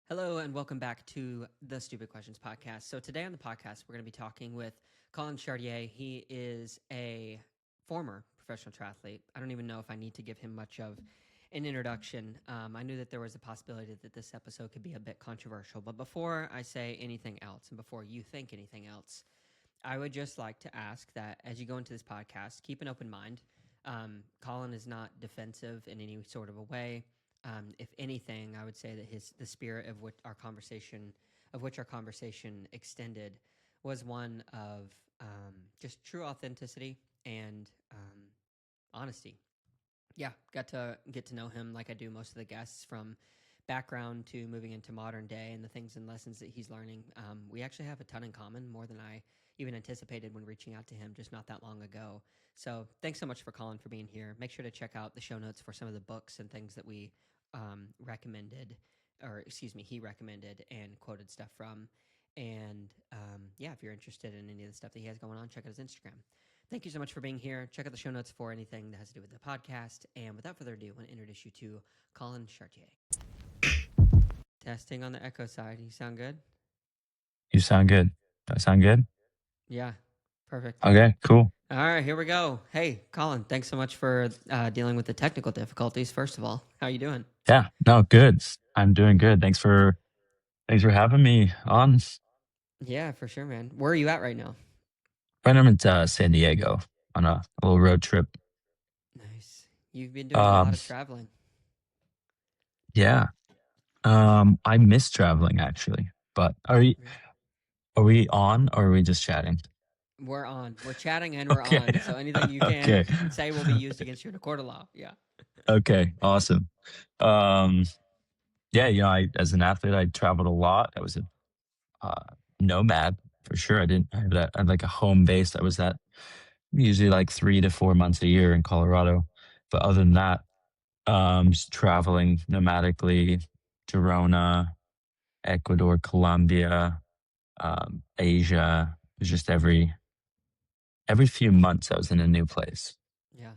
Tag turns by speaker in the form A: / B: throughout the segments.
A: Hello and welcome back to the Stupid Questions podcast. So today on the podcast, we're going to be talking with Collin Chartier. He is a former professional triathlete. I don't even know if I need to give him much of an introduction. I knew that there was a possibility that this episode could be a bit controversial. But before I say anything else and before you think anything else, I would just like to ask that as you go into this podcast, keep an open mind. Collin is not defensive in any sort of a way. If anything, I would say that the spirit of which our conversation extended, was one of just true authenticity and honesty. Yeah, got to get to know him like I do most of the guests, from background to moving into modern day and the things and lessons that he's learning. We actually have a ton in common, more than I even anticipated when reaching out to him just not that long ago. So thanks so much for Collin for being here. Make sure to check out the show notes for some of the books and things that we recommended, or excuse me, he recommended and quoted stuff from. And yeah, if you're interested in any of the stuff that he has going on, check out his Instagram. Thank you so much for being here. Check out the show notes for anything that has to do with the podcast. And without further ado, I want to introduce you to Collin Chartier. Testing on the echo side. You sound good?
B: You sound good. Do I sound good?
A: Yeah, perfect.
B: Okay, cool.
A: All right, here we go. Hey, Collin, thanks so much for dealing with the technical difficulties. First of all, how you doing?
B: Yeah, no, good. I'm doing good. Thanks for having me on.
A: Yeah, for sure, man. Where are you at right now?
B: Right, I'm in San Diego on a little road trip.
A: Nice. You've been doing a
B: Um,
A: lot of traveling.
B: yeah. I miss traveling actually. But
A: Yeah.
B: are we on or are we just chatting?
A: We're on. We're chatting and we're
B: Okay.
A: on. So anything you can
B: Okay.
A: say will be used against you in a court of law. Yeah.
B: Okay. Awesome. Um, yeah, I as an athlete I traveled a lot. I was a nomad for sure. I had like a home base. I was at usually like 3 to 4 months a year in Colorado. But other than that, just traveling nomadically, Girona, Ecuador, Colombia, Asia. It was just every few months I was in a new place.
A: Yeah.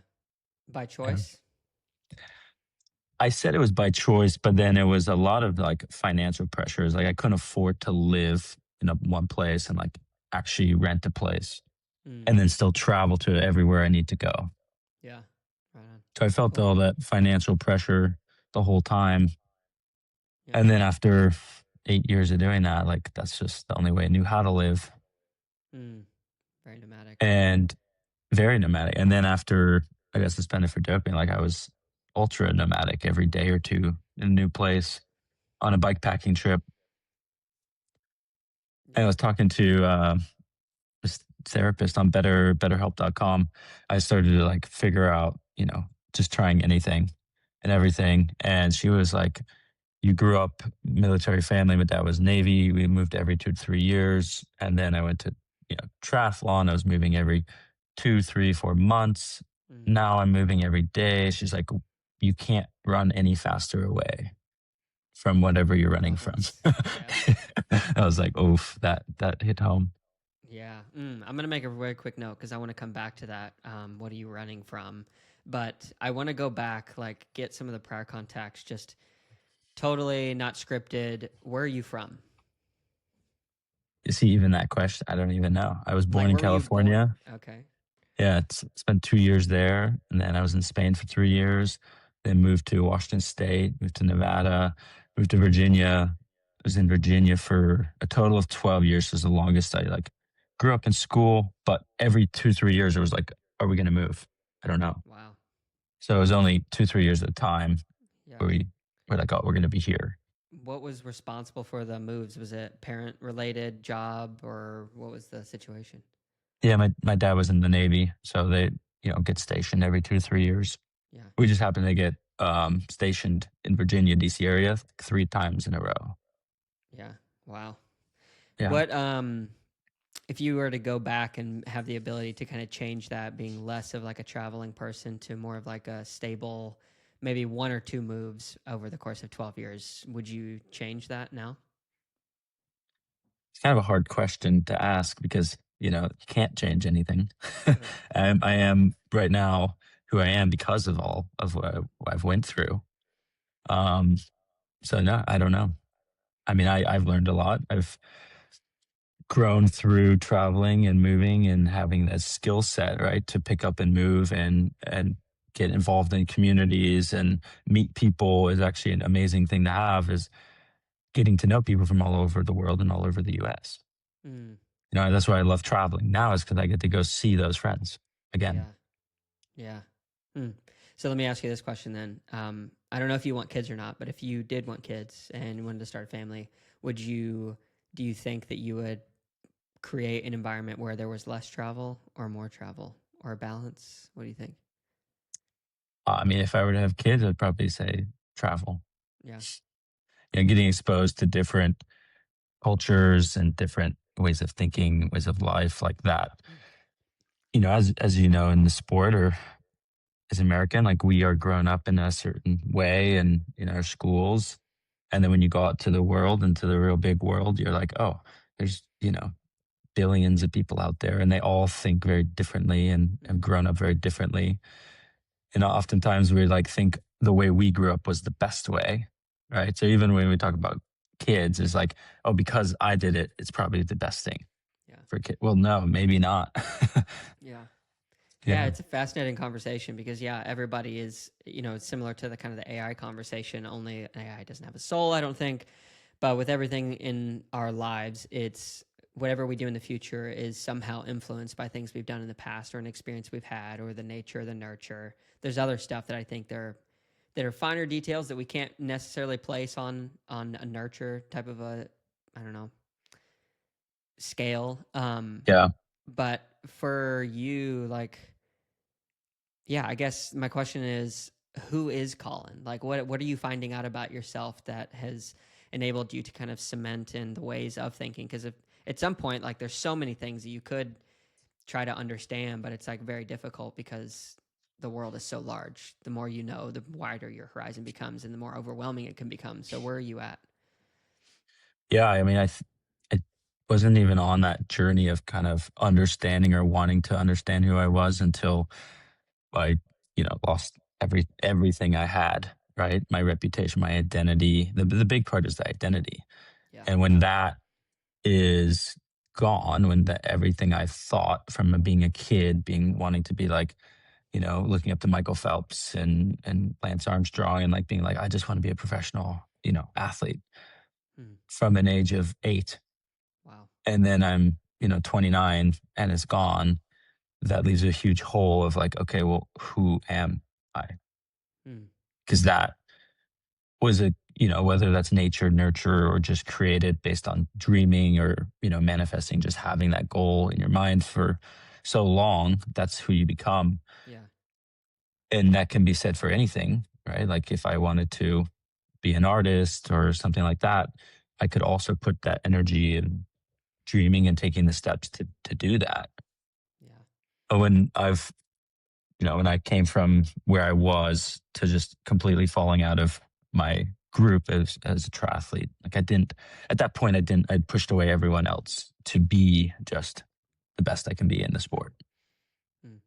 A: By
B: Yeah.
A: choice?
B: I said it was by choice, but then it was a lot of like financial pressures. Like I couldn't afford to live in one place and like actually rent a place
A: Mm.
B: and then still travel to everywhere I need to go.
A: Yeah. Right on.
B: So I felt
A: Cool.
B: all that financial pressure the whole time.
A: Yeah.
B: And then after 8 years of doing that, like that's just the only way I knew how to live,
A: Mm. Very nomadic.
B: and very nomadic. And then after, I guess it's benefit for doping, like I was ultra nomadic every day or two in a new place on a bike packing trip. And I
A: Yeah.
B: was talking to this therapist on betterhelp.com. I started to like figure out, just trying anything and everything. And she was like, you grew up military family. My dad was Navy. We moved every 2 to 3 years. And then I went to, triathlon. I was moving every 2, 3, 4 months.
A: Mm.
B: Now I'm moving every day. She's like, you can't run any faster away from whatever you're running
A: Love
B: from.
A: it. Yeah.
B: I was like, oof, that hit home.
A: Yeah. I'm going to make a very quick note because I want to come back to that. What are you running from? But I want to go back, like, get some of the prior context, just totally not scripted. Where are you from?
B: You see, even that question, I don't even know. I was
A: Like,
B: born in
A: where were you born?
B: California.
A: Okay.
B: Yeah, spent 2 years there, and then I was in Spain for 3 years. Then moved to Washington State, moved to Nevada, moved to Virginia. I was in Virginia for a total of 12 years. So it was the longest I like grew up in school. But every 2, 3 years, it was like, "Are we going to move? I don't know."
A: Wow.
B: So it was only 2, 3 years at a time
A: Yeah.
B: where we're like, "Oh, we're going to be here."
A: What was responsible for the moves? Was it parent related, job, or what was the situation?
B: Yeah, my dad was in the Navy, so they get stationed every 2 to 3 years.
A: Yeah.
B: We just happened to get stationed in Virginia, DC area 3 times in a row.
A: Yeah. Wow.
B: Yeah.
A: What if you were to go back and have the ability to kind of change that, being less of like a traveling person to more of like a stable, maybe one or two moves over the course of 12 years, would you change that now?
B: It's kind of a hard question to ask because, you can't change anything.
A: Right.
B: I am right now who I am because of all of what I've went through. Um, so no, I don't know. I mean, I've learned a lot. I've grown through traveling and moving and having that skill set, right, to pick up and move and get involved in communities and meet people is actually an amazing thing to have is getting to know people from all over the world and all over the US.
A: Mm,
B: That's why I love traveling now is because I get to go see those friends again.
A: yeah. Yeah. Hmm. So let me ask you this question then. I don't know if you want kids or not, but if you did want kids and you wanted to start a family, would you, do you think that you would create an environment where there was less travel or more travel or a balance? What do you think?
B: I mean, if I were to have kids, I'd probably say travel.
A: Yeah.
B: Getting exposed to different cultures and different ways of thinking, ways of life like that.
A: Mm.
B: As you know, in the sport or as American, like we are grown up in a certain way and in our schools. And then when you go out to the world and to the real big world, you're like, oh, there's, billions of people out there and they all think very differently and have
A: Mm.
B: grown up very differently. And oftentimes we like think the way we grew up was the best way. Right. So even when we talk about kids, it's like, oh, because I did it, it's probably the best thing
A: Yeah.
B: for a kid. Well, no, maybe not.
A: Yeah. Yeah,
B: Yeah.
A: it's a fascinating conversation because yeah, everybody is, it's similar to the kind of the AI conversation, only AI doesn't have a soul, I don't think. But with everything in our lives, it's whatever we do in the future is somehow influenced by things we've done in the past or an experience we've had or the nature, the nurture. There's other stuff that I think that are finer details that we can't necessarily place on a nurture type of a, I don't know, scale.
B: Yeah.
A: But for you, like, yeah, I guess my question is, who is Colin? Like, what are you finding out about yourself that has enabled you to kind of cement in the ways of thinking? Because at some point, like, there's so many things that you could try to understand, but it's like very difficult because the world is so large. The more you know, the wider your horizon becomes, and the more overwhelming it can become. So, where are you at?
B: Yeah. I mean, I wasn't even on that journey of kind of understanding or wanting to understand who I was until I, lost everything I had, right? My reputation, my identity. The big part is the identity.
A: Yeah.
B: And when that is gone, when everything I thought from being a kid, being wanting to be like, looking up to Michael Phelps and Lance Armstrong and like being like, I just want to be a professional, athlete
A: Hmm.
B: from an age of 8.
A: Wow.
B: And then I'm, 29 and it's gone. That leaves a huge hole of like, okay, well, who am I?
A: Hmm.
B: Because that was whether that's nature, nurture, or just created based on dreaming or, manifesting, just having that goal in your mind for so long, that's who you become.
A: Yeah.
B: And that can be said for anything, right? Like if I wanted to be an artist or something like that, I could also put that energy in dreaming and taking the steps to do that.
A: Yeah.
B: But when I came from where I was to just completely falling out of my group as a triathlete. Like I didn't at that point I'd pushed away everyone else to be just the best I can be in the sport.
A: Hmm.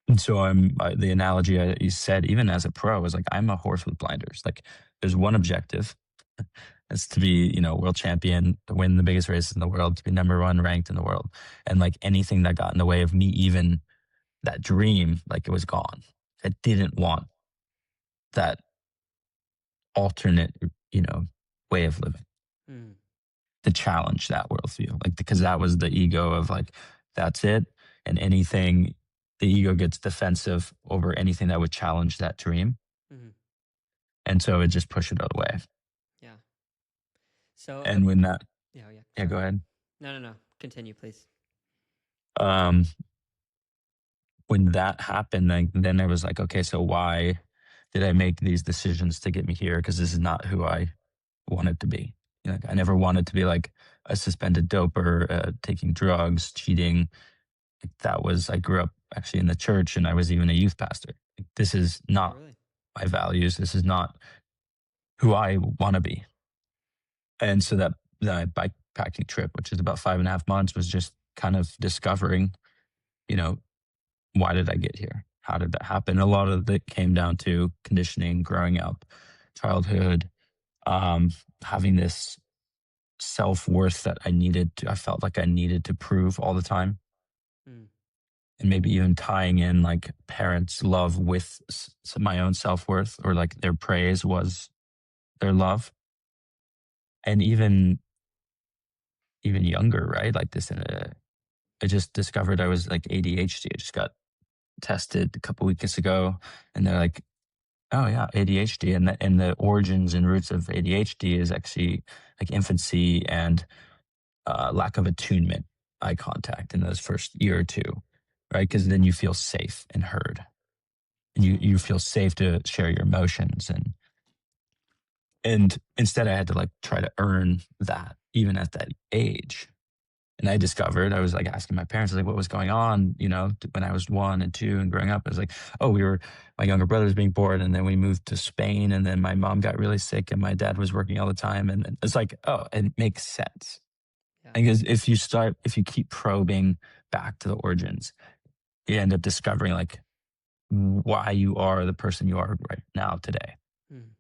B: And so the analogy you said, even as a pro, is like I'm a horse with blinders. Like there's one objective, is to be, world champion, to win the biggest races in the world, to be number one ranked in the world. And like anything that got in the way of me, even that dream, like it was gone. I didn't want that alternate, way of living
A: Hmm.
B: to challenge that worldview. Like, because that was the ego of like, that's it. And anything, the ego gets defensive over anything that would challenge that dream.
A: Hmm.
B: And so it just pushed it away.
A: Yeah. So,
B: And when that,
A: yeah, yeah.
B: yeah, go
A: Sorry.
B: ahead.
A: No, no, no. Continue, please.
B: Um, when that happened, then it was like, okay, so why did I make these decisions to get me here? Because this is not who I wanted to be. Like, I never wanted to be like a suspended doper, taking drugs, cheating. Like, that was, I grew up actually in the church and I was even a youth pastor. Like, this is
A: Oh,
B: not
A: really?
B: my values. This is not who I want to be. And so that bikepacking trip, which is about 5.5 months, was just kind of discovering, you know, why did I get here? How did that happen? A lot of it came down to conditioning, growing up, childhood, um, having this. self-worth that I felt like I needed to prove all the time.
A: Mm.
B: And maybe even tying in like parents' love with my own self-worth, or like their praise was their love. And even younger, right? Like this, I just discovered I was like ADHD. I just got tested a couple weeks ago, and they're like, "Oh yeah, ADHD." And the origins and roots of ADHD is actually like infancy and lack of attunement, eye contact in those first year or two, right? Because then you feel safe and heard, and you feel safe to share your emotions. And instead, I had to like try to earn that even at that age. And I discovered, I was like asking my parents, like, what was going on, when I was 1 and 2 and growing up. I was like, oh, my younger brother was being born. And then we moved to Spain. And then my mom got really sick and my dad was working all the time. And it's like, oh, it makes sense.
A: Yeah.
B: Because if you keep probing back to the origins, you end up discovering like why you are the person you are right now today.
A: Mm.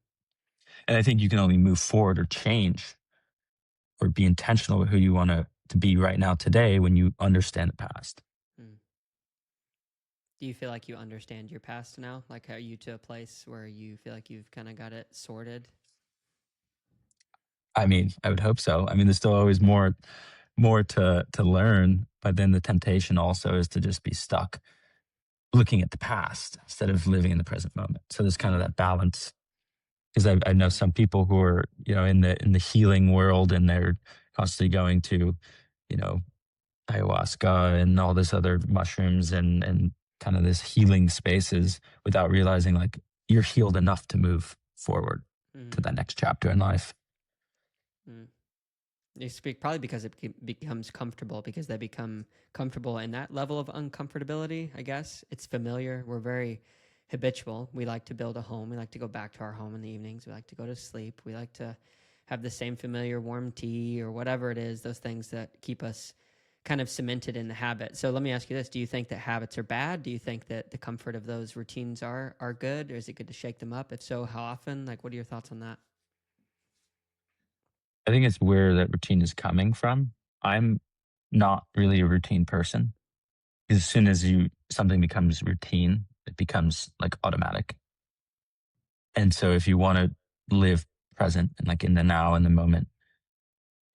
B: And I think you can only move forward or change or be intentional with who you want to be right now today when you understand the past.
A: Mm. Do you feel like you understand your past now? Like, are you to a place where you feel like you've kind of got it sorted?
B: I mean, I would hope so. I mean, there's still always more to learn, but then the temptation also is to just be stuck looking at the past instead of living in the present moment. So there's kind of that balance. Because I know
A: Yeah.
B: some people who are, in the healing world, and they're constantly going to, you know, ayahuasca and all this other mushrooms, and kind of this healing spaces without realizing like you're healed enough to move forward to
A: Mm.
B: that next chapter in life.
A: Mm. You speak probably because it becomes comfortable, because they become comfortable in that level of uncomfortability. I guess it's familiar. We're very habitual. We like to build a home. We like to go back to our home in the evenings. We like to go to sleep. We like to have the same familiar warm tea or whatever it is, those things that keep us kind of cemented in the habit. So let me ask you this. Do you think that habits are bad? Do you think that the comfort of those routines are good? Or is it good to shake them up? If so, how often? Like, what are your thoughts on that?
B: I think it's where that routine is coming from. I'm not really a routine person. As soon as something becomes routine, it becomes like automatic. And so if you want to live present and like in the now, in the moment,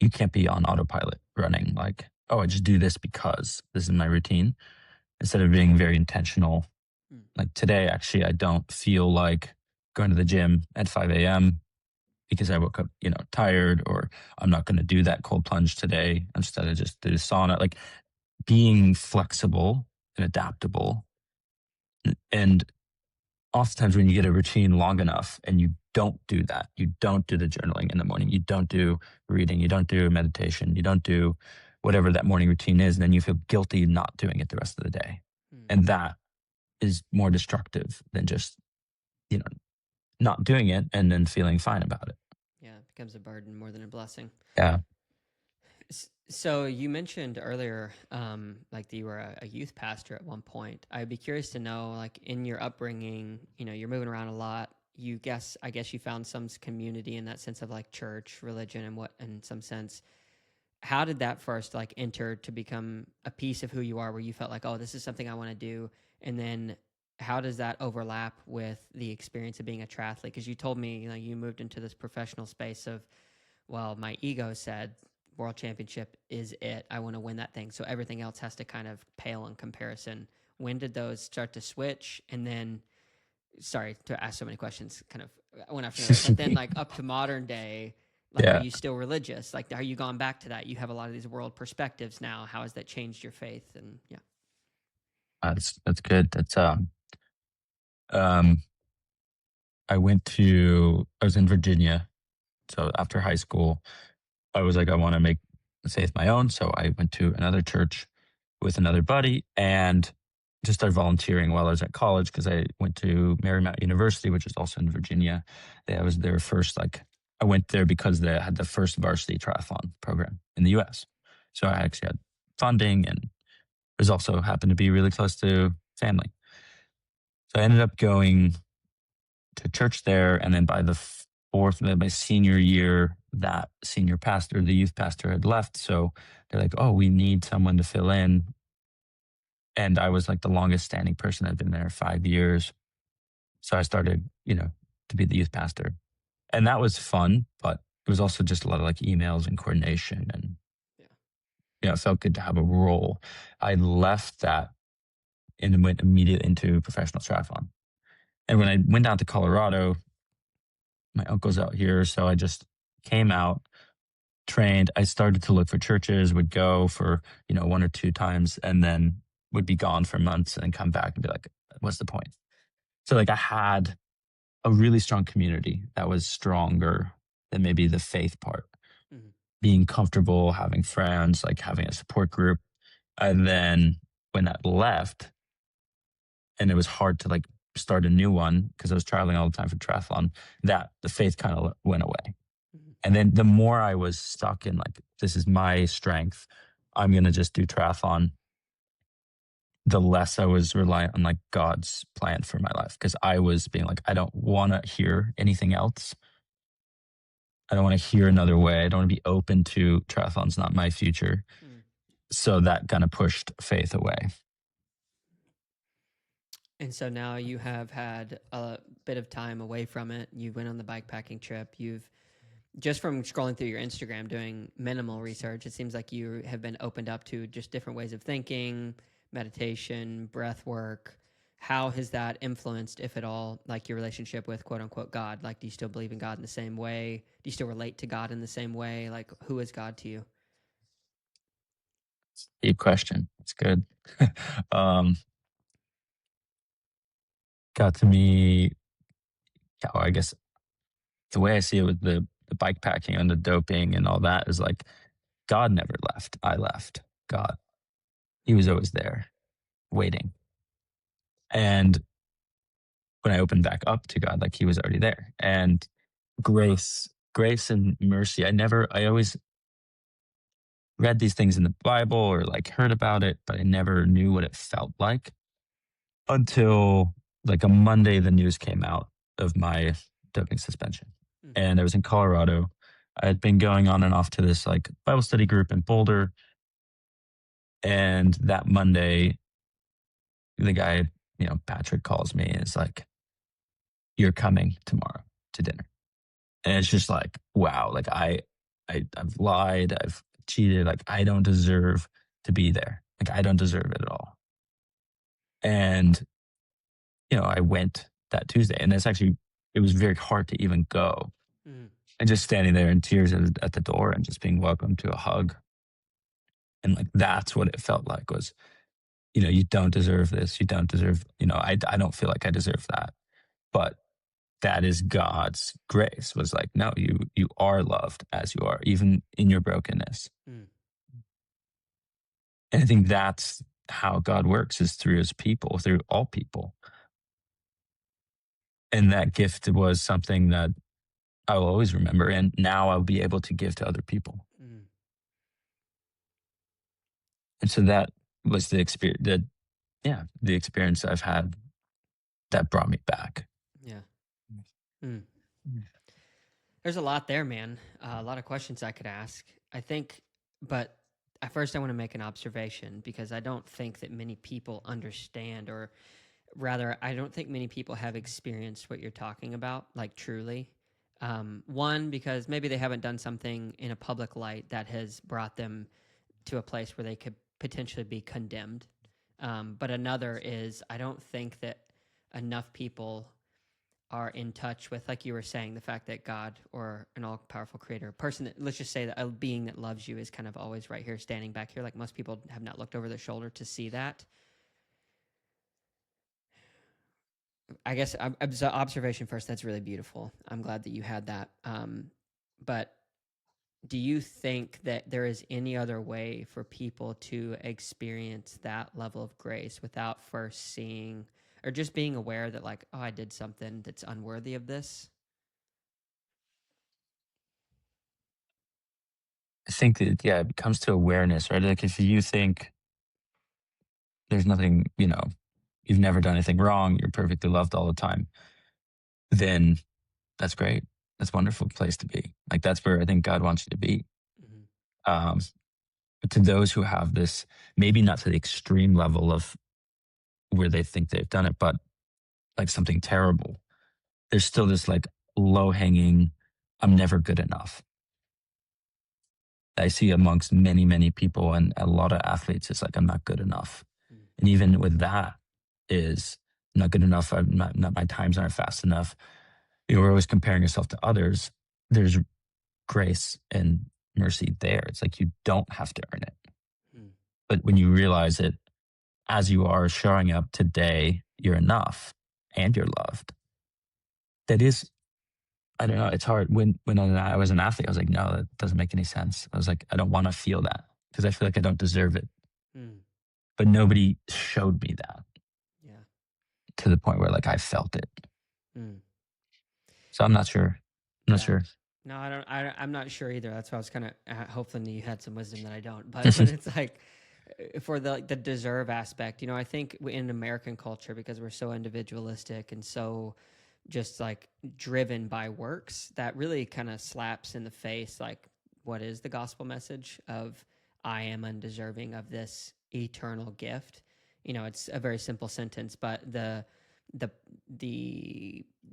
B: you can't be on autopilot running like, oh, I just do this because this is my routine. Instead of being very intentional.
A: Mm.
B: Like today, actually, I don't feel like going to the gym at 5 a.m. because I woke up, tired, or I'm not going to do that cold plunge today. Instead, I just do the sauna. Like being flexible and adaptable. And oftentimes, when you get a routine long enough and you don't do that, you don't do the journaling in the morning, you don't do reading, you don't do meditation, you don't do whatever that morning routine is, and then you feel guilty not doing it the rest of the day.
A: Mm.
B: And that is more destructive than just, you know, not doing it and then feeling fine about it.
A: Yeah, it becomes a burden more than a blessing.
B: Yeah.
A: So you mentioned earlier, like that you were a youth pastor at one point. I'd be curious to know, like in your upbringing, you're moving around a lot. I guess you found some community in that sense of like church, religion, and what, in some sense. How did that first like enter to become a piece of who you are, where you felt like, oh, this is something I want to do, and then how does that overlap with the experience of being a triathlete? Because you told me, you moved into this professional space of, well, my ego said world championship is it. I want to win that thing. So everything else has to kind of pale in comparison. When did those start to switch? And then, sorry to ask so many questions, kind of one after another, but then like up to modern day, like, are
B: Yeah.
A: you still religious? Like, are you gone back to that? You have a lot of these world perspectives now. How has that changed your faith? And yeah.
B: That's good. Um, I was in Virginia. So after high school, I was like, I want to make faith my own. So I went to another church with another buddy and just started volunteering while I was at college, because I went to Marymount University, which is also in Virginia. I was their first, like, I went there because they had the first varsity triathlon program in the US. So I actually had funding, and it was also happened to be really close to family. So I ended up going to church there. And then by my senior year, that senior pastor, the youth pastor, had left. So they're like, oh, we need someone to fill in. And I was like the longest standing person. I'd been there 5 years. So I started, to be the youth pastor. And that was fun, but it was also just a lot of like emails and coordination. And,
A: Yeah.
B: it felt good to have a role. I left that and went immediately into professional triathlon. And when I went down to Colorado, my uncle's out here. So I just came out, trained. I started to look for churches, would go for, one or two times, and then would be gone for months and then come back and be like, what's the point? So like I had a really strong community that was stronger than maybe the faith part.
A: Mm-hmm.
B: Being comfortable, having friends, like having a support group. And then when that left, and it was hard to like start a new one because I was traveling all the time for triathlon, that the faith kind of went away.
A: Mm-hmm.
B: And then the more I was stuck in like, this is my strength, I'm going to just do triathlon, the less I was reliant on like God's plan for my life. Cause I was being like, I don't want to hear anything else. I don't want to hear another way. I don't want to be open to triathlon's not my future.
A: Mm.
B: So that kind of pushed faith away.
A: And so now you have had a bit of time away from it. You went on the bikepacking trip. You've just from scrolling through your Instagram, doing minimal research, it seems like you have been opened up to just different ways of thinking, meditation, breath work. How has that influenced, if at all, like your relationship with quote unquote God? Like, do you still believe in God in the same way? Do you still relate to God in the same way? Like, who is God to you?
B: Deep question. It's good. um, got to me, I guess the way I see it with the bike packing and the doping and all that is like God never left. I left God. He was always there waiting. And when I opened back up to God, like he was already there. And grace and mercy. I always read these things in the Bible or like heard about it, but I never knew what it felt like until like a Monday, the news came out of my doping suspension.
A: Mm.
B: And I was in Colorado. I had been going on and off to this like Bible study group in Boulder. And that Monday, the guy, Patrick calls me and is like, you're coming tomorrow to dinner. And it's just like, wow, like I've lied, I've cheated, like I don't deserve to be there. Like I don't deserve it at all. And, I went that Tuesday and it was very hard to even go.
A: Mm.
B: And just standing there in tears at the door and just being welcomed to a hug. And like, that's what it felt like was, you don't deserve this. You don't deserve, I don't feel like I deserve that. But that is God's grace was like, no, you are loved as you are, even in your brokenness.
A: Mm.
B: And I think that's how God works is through his people, through all people. And that gift was something that I will always remember. And now I'll be able to give to other people.
A: Mm.
B: And so that was the experience the experience I've had that brought me back.
A: Yeah. Mm. There's a lot there, man. A lot of questions I could ask. I think, but at first I want to make an observation because I don't think that many people understand, or rather, I don't think many people have experienced what you're talking about, like truly. One, because maybe they haven't done something in a public light that has brought them to a place where they could potentially be condemned. But another is, I don't think that enough people are in touch with, like you were saying, the fact that God or an all powerful creator, a person that, let's just say that a being that loves you is kind of always right here, standing back here. Like most people have not looked over their shoulder to see that. I guess observation first. That's really beautiful. I'm glad that you had that. But do you think that there is any other way for people to experience that level of grace without first seeing or just being aware that, like, oh, I did something that's unworthy of this?
B: I think that, yeah, it comes to awareness, right? Like if you think there's nothing, you've never done anything wrong, you're perfectly loved all the time, then that's great. that's a wonderful place to be. Like that's where I think God wants you to be.
A: Hmm.
B: Um, but to those who have this, maybe not to the extreme level of where they think they've done it, but like something terrible, there's still this like low hanging, I'm never good enough. I see amongst many, many people and a lot of athletes. It's like, I'm not good enough. And even with that is I'm not good enough. I'm not, my times aren't fast enough. We're always comparing yourself to others. There's grace and mercy there. It's like you don't have to earn it.
A: Mm.
B: But when you realize it as you are showing up today, you're enough and you're loved. That is, I don't know, it's hard. When I was an athlete, I was like, no, that doesn't make any sense. I was like, I don't want to feel that because I feel like I don't deserve it.
A: Mm.
B: But nobody showed me that
A: Yeah.
B: to the point where like I felt it.
A: Mm.
B: So I'm not sure. I'm not
A: Yeah.
B: sure.
A: No, I don't. I'm not sure either. That's why I was kind of hoping that you had some wisdom that I don't. But it's like for the deserve aspect. I think in American culture, because we're so individualistic and so just like driven by works, that really kind of slaps in the face like what is the gospel message of I am undeserving of this eternal gift. It's a very simple sentence, but the the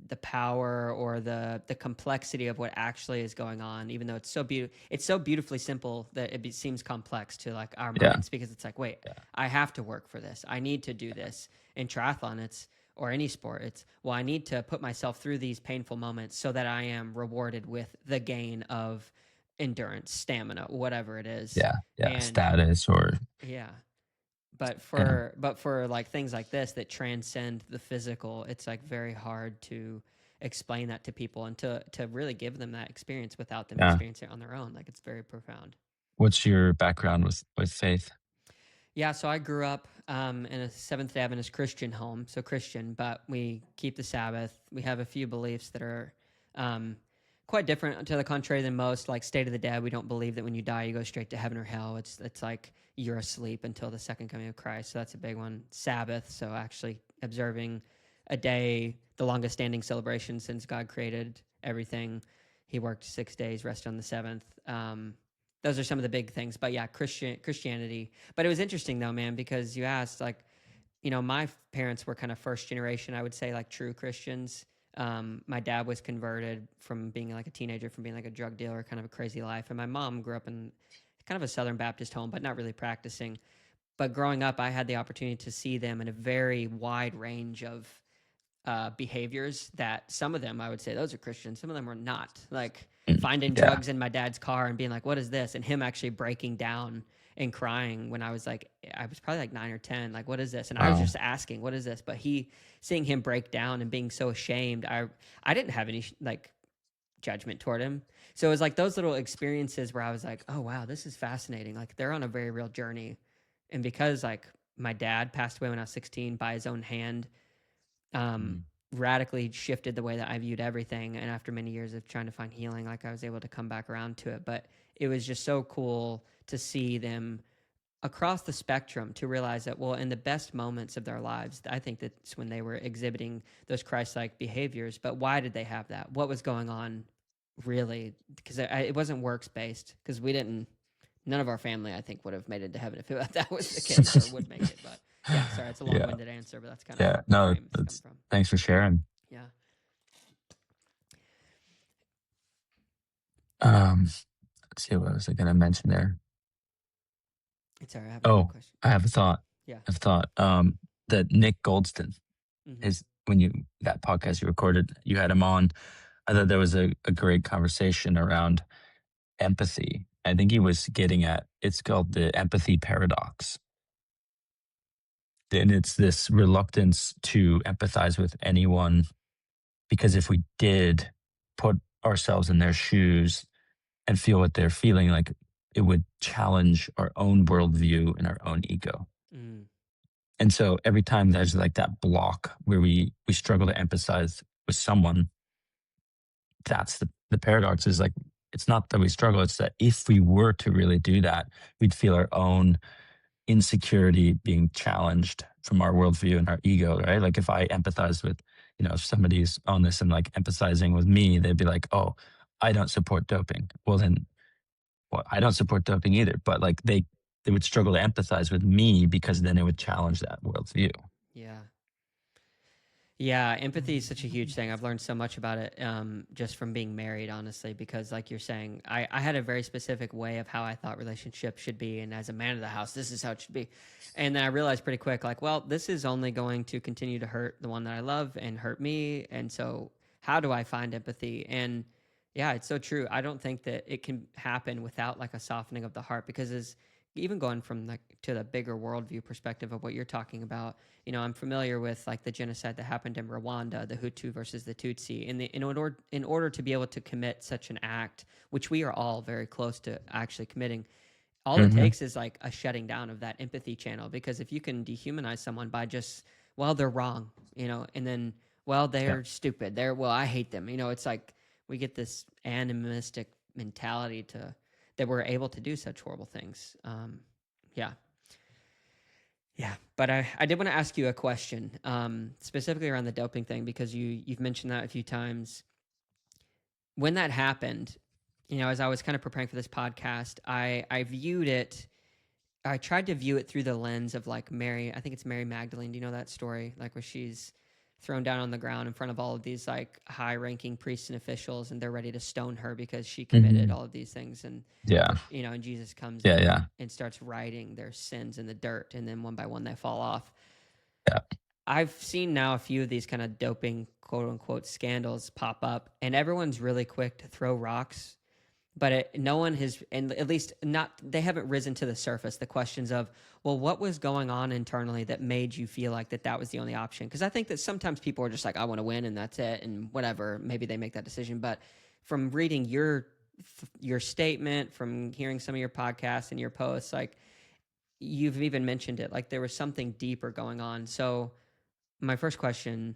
A: the power or the complexity of what actually is going on, even though it's so beautifully simple that seems complex to like our
B: Yeah.
A: minds, because it's like, wait, I have to work for this, I need to do this. In triathlon, it's, or any sport, it's, well, I need to put myself through these painful moments so that I am rewarded with the gain of endurance, stamina, whatever it is.
B: Yeah. Yeah.
A: And
B: Status or,
A: yeah, but
B: yeah.
A: for like things like this that transcend the physical, it's like very hard to explain that to people and to really give them that experience without them
B: Yeah.
A: experiencing it on their own. Like it's very profound.
B: What's your background with faith?
A: Yeah, so I grew up in a Seventh-day Adventist Christian home, so Christian, but we keep the Sabbath. We have a few beliefs that are um, quite different, to the contrary than most. Like state of the dead, we don't believe that when you die you go straight to heaven or hell. It's like you're asleep until the second coming of Christ. So that's a big one. Sabbath, so actually observing a day, the longest standing celebration since God created everything. He worked 6 days, rested on the seventh. Those are some of the big things. But yeah, Christianity. But it was interesting though, man, because you asked, like, my parents were kind of first generation, I would say, like true Christians. My dad was converted from being like a teenager, from being like a drug dealer, kind of a crazy life. And my mom grew up in kind of a Southern Baptist home, but not really practicing. But growing up, I had the opportunity to see them in a very wide range of behaviors, that some of them I would say those are Christians, some of them were not. Like
B: Mm,
A: finding
B: yeah.
A: drugs in my dad's car and being like, "What is this?" And him actually breaking down and crying when I was probably like 9 or 10. Like, "What is this?" And I was
B: Wow.
A: just asking, "What is this?" But seeing him break down and being so ashamed, I didn't have any like judgment toward him. So it was like those little experiences where I was like, "Oh wow, this is fascinating." Like they're on a very real journey, and because like my dad passed away when I was 16 by his own hand, um,
B: Mm,
A: radically shifted the way that I viewed everything. And after many years of trying to find healing, like I was able to come back around to it. But it was just so cool to see them across the spectrum, to realize that, well, in the best moments of their lives, I think that's when they were exhibiting those Christ-like behaviors. But why did they have that? What was going on really? Because it wasn't works based, because we didn't, none of our family, I think, would have made it to heaven if that was the case, or would make it. But yeah, sorry, it's a long
B: yeah.
A: winded answer, but that's kind of
B: Yeah.
A: the
B: No,
A: frame it's come
B: that's,
A: from.
B: thanks for sharing.
A: Yeah.
B: Um, let's see, what was I going to mention there?
A: It's all right. I have another
B: Oh,
A: question.
B: I have a thought.
A: Yeah.
B: I've thought, that Nick Goldston,
A: Mm-hmm.
B: his, when you, that podcast you recorded, you had him on. I thought there was a great conversation around empathy. I think he was getting at, it's called the empathy paradox. And it's this reluctance to empathize with anyone, because if we did put ourselves in their shoes and feel what they're feeling, like it would challenge our own worldview and our own ego.
A: Mm.
B: And so every time there's like that block where we struggle to empathize with someone, that's the paradox, is like, it's not that we struggle, it's that if we were to really do that, we'd feel our own insecurity being challenged from our worldview and our ego, right? Like if I empathize with if somebody's on this and like empathizing with me, they'd be like, "Oh, I don't support doping." Well, then, well, I don't support doping either. But like they would struggle to empathize with me because then it would challenge that worldview.
A: Yeah. Yeah, empathy is such a huge thing. I've learned so much about it just from being married, honestly, because, like you're saying, I had a very specific way of how I thought relationships should be. And as a man of the house, this is how it should be. And then I realized pretty quick, like, well, this is only going to continue to hurt the one that I love and hurt me. And so, how do I find empathy? And yeah, it's so true. I don't think that it can happen without like a softening of the heart because, as even going from like to the bigger worldview perspective of what you're talking about, I'm familiar with like the genocide that happened in Rwanda, the Hutu versus the Tutsi. In order to be able to commit such an act, which we are all very close to actually committing, all it
B: Hmm.
A: takes is like a shutting down of that empathy channel. Because if you can dehumanize someone by just, well, they're wrong, and then, well,
B: Yeah.
A: they're stupid, well, I hate them. It's like we get this animistic mentality to that we're able to do such horrible things. Yeah. Yeah, but I did want to ask you a question, specifically around the doping thing, because you've mentioned that a few times. When that happened, as I was kind of preparing for this podcast, I viewed it. I tried to view it through the lens of like Mary. I think it's Mary Magdalene. Do you know that story? Like where she's thrown down on the ground in front of all of these like high-ranking priests and officials, and they're ready to stone her because she committed
B: Hmm.
A: all of these things. And
B: Yeah.
A: and Jesus comes
B: Yeah.
A: in
B: Yeah.
A: and starts writing their sins in the dirt, and then one by one they fall off.
B: Yeah.
A: I've seen now a few of these kind of doping quote unquote scandals pop up, and everyone's really quick to throw rocks, but no one has, and at least not, they haven't risen to the surface. The questions of, well, what was going on internally that made you feel like that was the only option? Because I think that sometimes people are just like, I want to win and that's it, and whatever, maybe they make that decision. But from reading your statement, from hearing some of your podcasts and your posts, like you've even mentioned it, like there was something deeper going on. So my first question,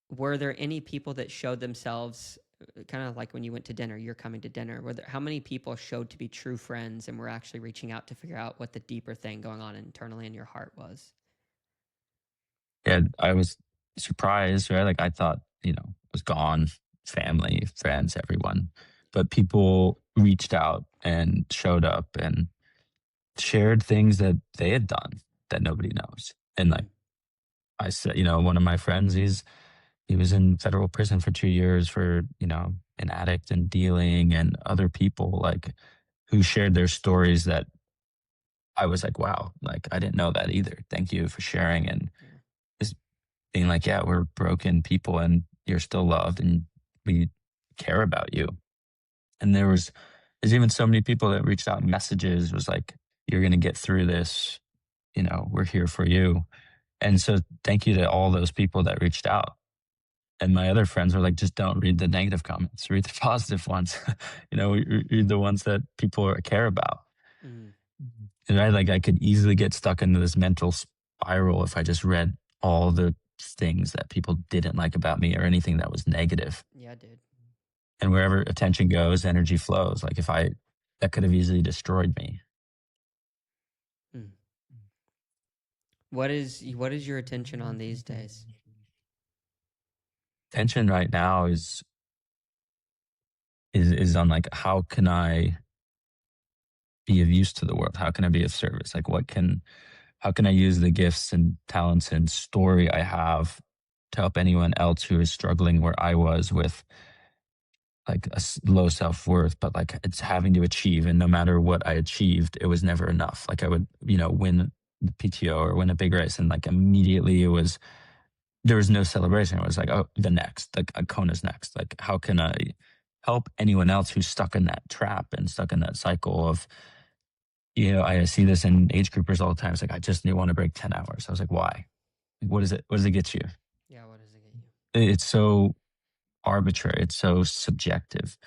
A: were there any people that showed themselves kind of like when you went to dinner, you're coming to dinner, how many people showed to be true friends and were actually reaching out to figure out what the deeper thing going on internally in your heart was?
B: Yeah. I was surprised, right? Like I thought, it was gone, family, friends, everyone. But people reached out and showed up and shared things that they had done that nobody knows. And like
A: Mm,
B: I said, one of my friends, he was in federal prison for 2 years for, an addict and dealing, and other people like who shared their stories that I was like, wow, like I didn't know that either. Thank you for sharing. And
A: yeah.
B: just being like, yeah, we're broken people and you're still loved and we care about you. And there's even so many people that reached out in messages, was like, you're gonna get through this, we're here for you. And so thank you to all those people that reached out. And my other friends were like, just don't read the negative comments, read the positive ones. Read the ones that people care about.
A: Mm,
B: And I like I could easily get stuck into this mental spiral if I just read all the things that people didn't like about me or anything that was negative.
A: yeah, dude.
B: And wherever attention goes, energy flows. Like if I that could have easily destroyed me.
A: Mm. What is your attention on these days?
B: Tension right now is on like how can I be of use to the world? How can I be of service? Like how can I use the gifts and talents and story I have to help anyone else who is struggling where I was with like low self-worth, but like it's having to achieve, and no matter what I achieved, it was never enough. Like I would, win the PTO or win a big race, and like immediately there was no celebration. It was like, oh, the next, like Kona's next. Like how can I help anyone else who's stuck in that trap and stuck in that cycle of, I see this in age groupers all the time. It's like, I just want to break 10 hours. I was like, why? What is it? What does it get you?
A: Yeah, what does it get you?
B: It's so arbitrary. It's so subjective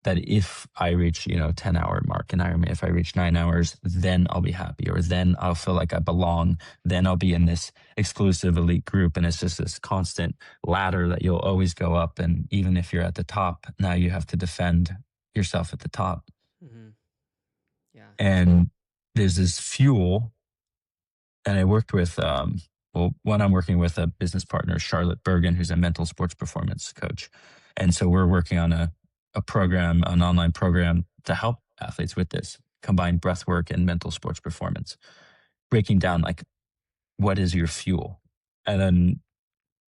B: that if I reach, 10-hour mark in Ironman, if I reach 9 hours, then I'll be happy, or then I'll feel like I belong. Then I'll be in this exclusive elite group. And it's just this constant ladder that you'll always go up. And even if you're at the top, now you have to defend yourself at the top.
A: Mm-hmm. Yeah.
B: And there's this fuel. And I worked with Well, one, I'm working with a business partner, Charlotte Bergen, who's a mental sports performance coach. And so we're working on a program, an online program to help athletes with this, combine breath work and mental sports performance, breaking down like, what is your fuel? And then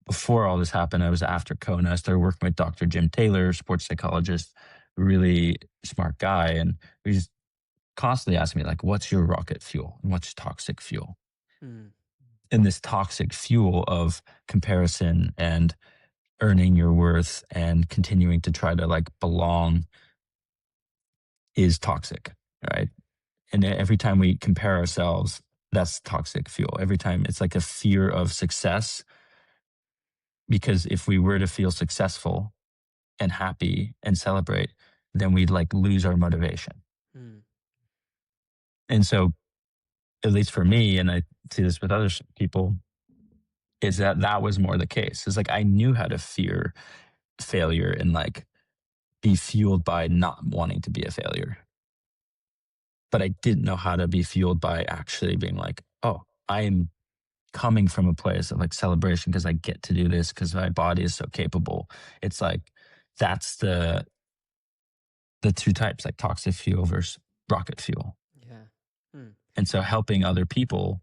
B: before all this happened, I was after Kona. I started working with Dr. Jim Taylor, sports psychologist, really smart guy. And he just constantly asking me, like, what's your rocket fuel and what's toxic fuel?
A: Mm.
B: And this toxic fuel of comparison and earning your worth and continuing to try to like belong is toxic, right? And every time we compare ourselves, that's toxic fuel. Every time it's like a fear of success, because if we were to feel successful and happy and celebrate, then we'd like lose our motivation.
A: Mm.
B: And so, at least for me, and I see this with other people, is that was more the case. It's like I knew how to fear failure and like be fueled by not wanting to be a failure. But I didn't know how to be fueled by actually being like, oh, I am coming from a place of like celebration because I get to do this because my body is so capable. It's like that's the two types, like toxic fuel versus rocket fuel.
A: Yeah. Hmm.
B: And so helping other people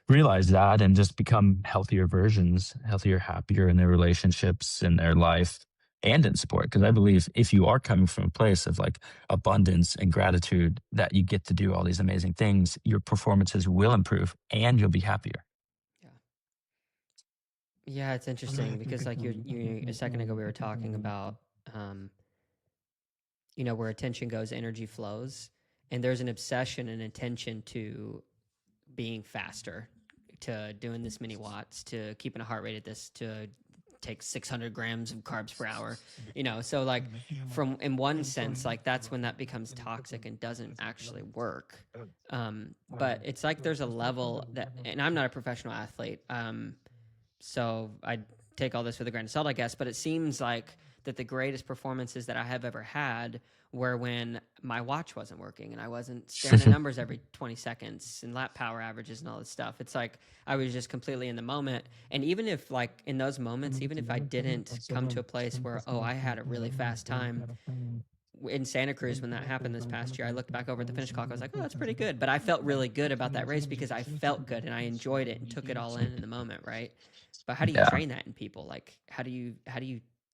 B: realize that and just become healthier versions, healthier, happier in their relationships, in their life, and in sport. Because I believe if you are coming from a place of like abundance and gratitude that you get to do all these amazing things, your performances will improve and you'll be happier.
A: Yeah. Yeah, it's interesting because like you a second ago we were talking about um, where attention goes, energy flows, and there's an obsession and attention to being faster, to doing this many watts, to keeping a heart rate at this, to take 600 grams of carbs per hour, so like from in one sense, like that's when that becomes toxic and doesn't actually work. But it's like there's a level that, and I'm not a professional athlete, so I take all this with a grain of salt, I guess, but it seems like that the greatest performances that I have ever had were when my watch wasn't working and I wasn't staring at numbers every 20 seconds and lap power averages and all this stuff. It's like I was just completely in the moment. And even if, like, in those moments, even if I didn't come to a place where, oh, I had a really fast time in Santa Cruz when that happened this past year, I looked back over at the finish clock. I was like, oh, that's pretty good. But I felt really good about that race because I felt good and I enjoyed it and took it all in the moment, right? But how do you
B: Yeah.
A: train that in people? Like, how do you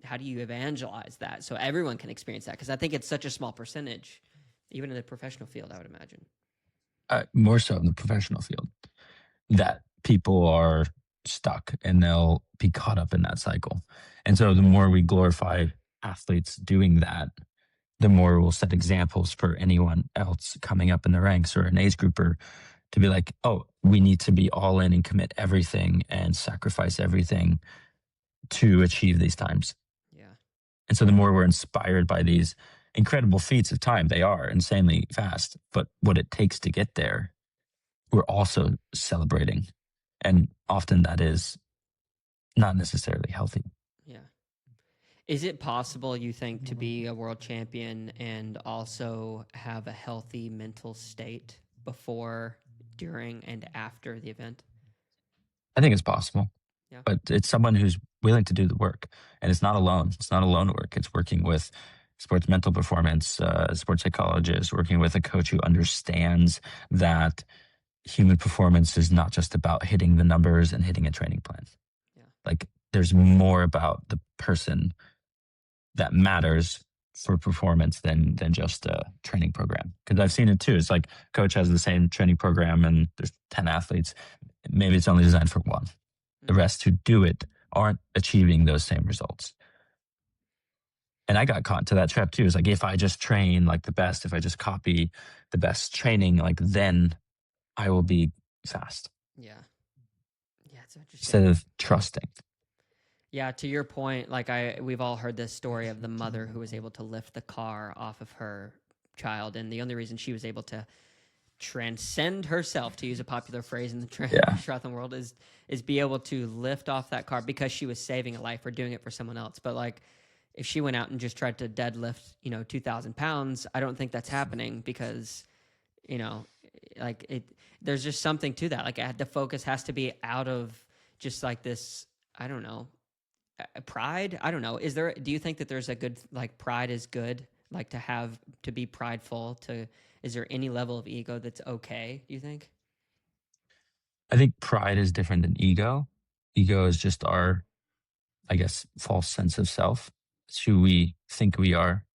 A: evangelize that so everyone can experience that? Because I think it's such a small percentage, even in the professional field, I would imagine.
B: More so in the professional field, that people are stuck and they'll be caught up in that cycle. And so the more we glorify athletes doing that, the more we'll set examples for anyone else coming up in the ranks or an age grouper to be like, oh, we need to be all in and commit everything and sacrifice everything to achieve these times.
A: Yeah.
B: And so the more we're inspired by these incredible feats of time, they are insanely fast, but what it takes to get there, we're also celebrating. And often that is not necessarily healthy.
A: Yeah. Is it possible, you think, to be a world champion and also have a healthy mental state before, during, and after the event?
B: I think it's possible,
A: Yeah.
B: but it's someone who's willing to do the work. And it's not alone. It's not alone work. It's working with sports mental performance, sports psychologist, working with a coach who understands that human performance is not just about hitting the numbers and hitting a training plan.
A: Yeah.
B: Like there's more about the person that matters for performance than just a training program. Because I've seen it too. It's like coach has the same training program and there's 10 athletes. Maybe it's only designed for one. The rest who do it aren't achieving those same results. And I got caught into that trap too. It's like if I just train like the best, if I just copy the best training, like then I will be fast.
A: Yeah. Yeah, it's interesting.
B: Instead of trusting.
A: Yeah, to your point, like we've all heard this story of the mother who was able to lift the car off of her child, and the only reason she was able to transcend herself, to use a popular phrase in the triathlon world, is be able to lift off that car because she was saving a life or doing it for someone else. But like, if she went out and just tried to deadlift, 2,000 pounds, I don't think that's happening because, like there's just something to that. Like the focus has to be out of just like this, I don't know, pride. I don't know. Is there? Do you think that there's a good like pride is good? Like to have to be prideful. To is there any level of ego that's okay? Do you think?
B: I think pride is different than ego. Ego is just our, I guess, false sense of self. It's who we think we are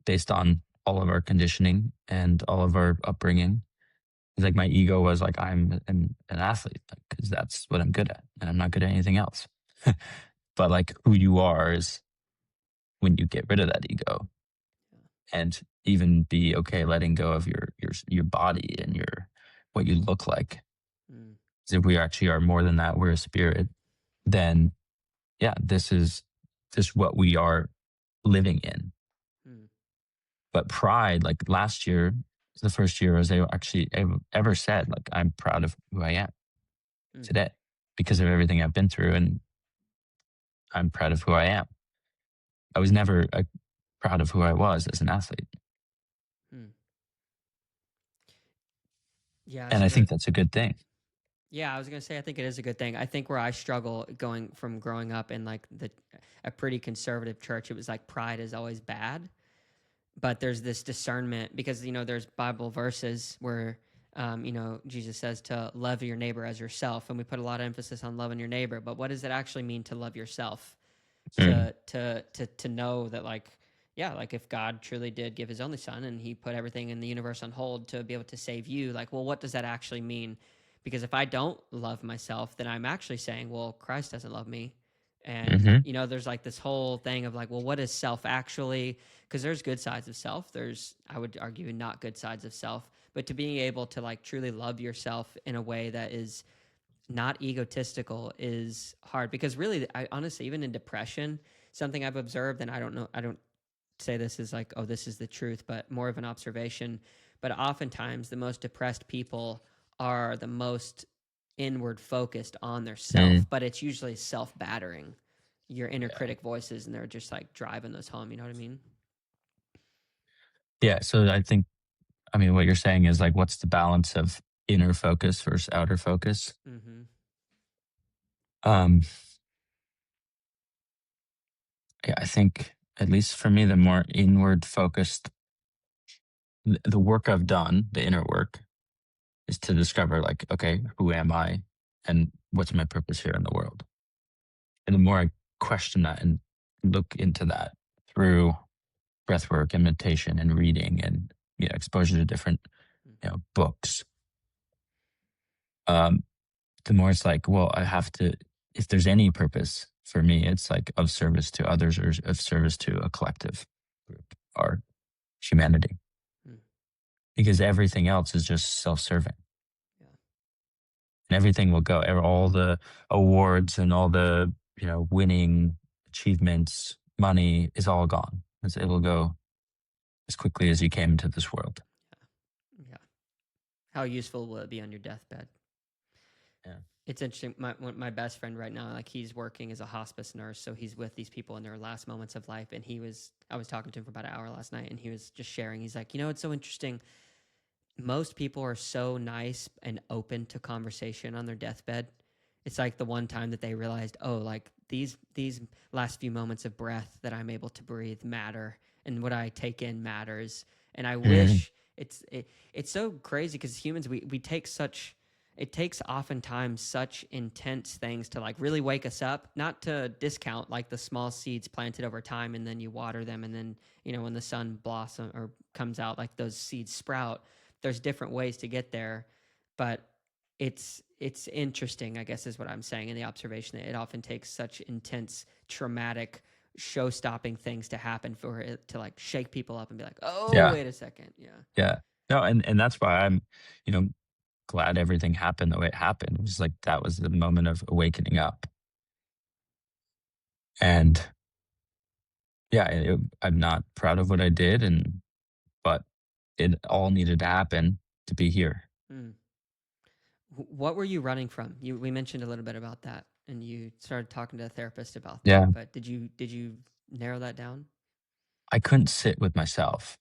B: based on all of our conditioning and all of our upbringing. It's like my ego was like, I'm an athlete because that's what I'm good at and I'm not good at anything else. But like who you are is when you get rid of that ego and even be okay letting go of your body and your what you look like.
A: Mm,
B: 'Cause if we actually are more than that, we're a spirit, then yeah, this is just what we are living in.
A: mm,
B: But pride, like last year, is the first year as I actually ever said, like, I'm proud of who I am
A: mm,
B: today because of everything I've been through, and I'm proud of who I am. I was never proud of who I was as an athlete.
A: mm. Yeah.
B: And
A: So
B: I
A: the
B: think that's a good thing.
A: yeah, I was gonna say I think it is a good thing. I think where I struggle going from growing up in like the a pretty conservative church, it was like pride is always bad, but there's this discernment because there's Bible verses where Jesus says to love your neighbor as yourself, and we put a lot of emphasis on loving your neighbor. But what does it actually mean to love yourself?
B: Mm,
A: To know that like yeah, like if God truly did give His only Son and He put everything in the universe on hold to be able to save you, like well, what does that actually mean? Because if I don't love myself, then I'm actually saying, well, Christ doesn't love me. And
B: hmm
A: there's like this whole thing of like, well, what is self actually? Because there's good sides of self. There's, I would argue, not good sides of self. But to being able to like truly love yourself in a way that is not egotistical is hard. Because really, I honestly, even in depression, something I've observed, and I don't know, I don't say this is like, oh, this is the truth, but more of an observation. But oftentimes, the most depressed people are the most inward focused on their self,
B: mm,
A: but it's usually self battering your inner
B: yeah.
A: critic voices, and they're just like driving those home. You know what I mean?
B: Yeah. So I think, I mean, what you're saying is like, what's the balance of inner focus versus outer focus?
A: Mm-hmm.
B: Um, yeah, I think, at least for me, the more inward focused, the work I've done, the inner work, is to discover like, okay, who am I and what's my purpose here in the world? And the more I question that and look into that through breathwork and meditation and reading and exposure to different books, um, the more it's like, well, I have to. If there's any purpose for me, it's like of service to others or of service to a collective group or humanity,
A: Mm.
B: because everything else is just self-serving.
A: Yeah.
B: And everything will go. All the awards and all the winning achievements, money is all gone. It will go as quickly as you came into this world.
A: Yeah. How useful will it be on your deathbed?
B: Yeah.
A: It's interesting. My best friend right now, like he's working as a hospice nurse, so he's with these people in their last moments of life. And I was talking to him for about an hour last night, and he was just sharing. He's like, it's so interesting. Most people are so nice and open to conversation on their deathbed. It's like the one time that they realized, oh, like these last few moments of breath that I'm able to breathe matter, and what I take in matters. And I
B: Mhm.
A: wish it's so crazy because humans we take such it takes oftentimes such intense things to like really wake us up, not to discount like the small seeds planted over time and then you water them and then when the sun blossom or comes out, like those seeds sprout. There's different ways to get there, but it's interesting, I guess, is what I'm saying in the observation that it often takes such intense traumatic show stopping things to happen for it to like shake people up and be like, oh,
B: Yeah.
A: wait a second. Yeah.
B: Yeah. No, and that's why I'm, you know, glad everything happened the way it happened. It was like that was the moment of awakening up. And yeah, I'm not proud of what I did, but it all needed to happen to be here.
A: Mm. What were you running from? We mentioned a little bit about that, and you started talking to a therapist about
B: Yeah.
A: that. But did you narrow that down?
B: I couldn't sit with myself.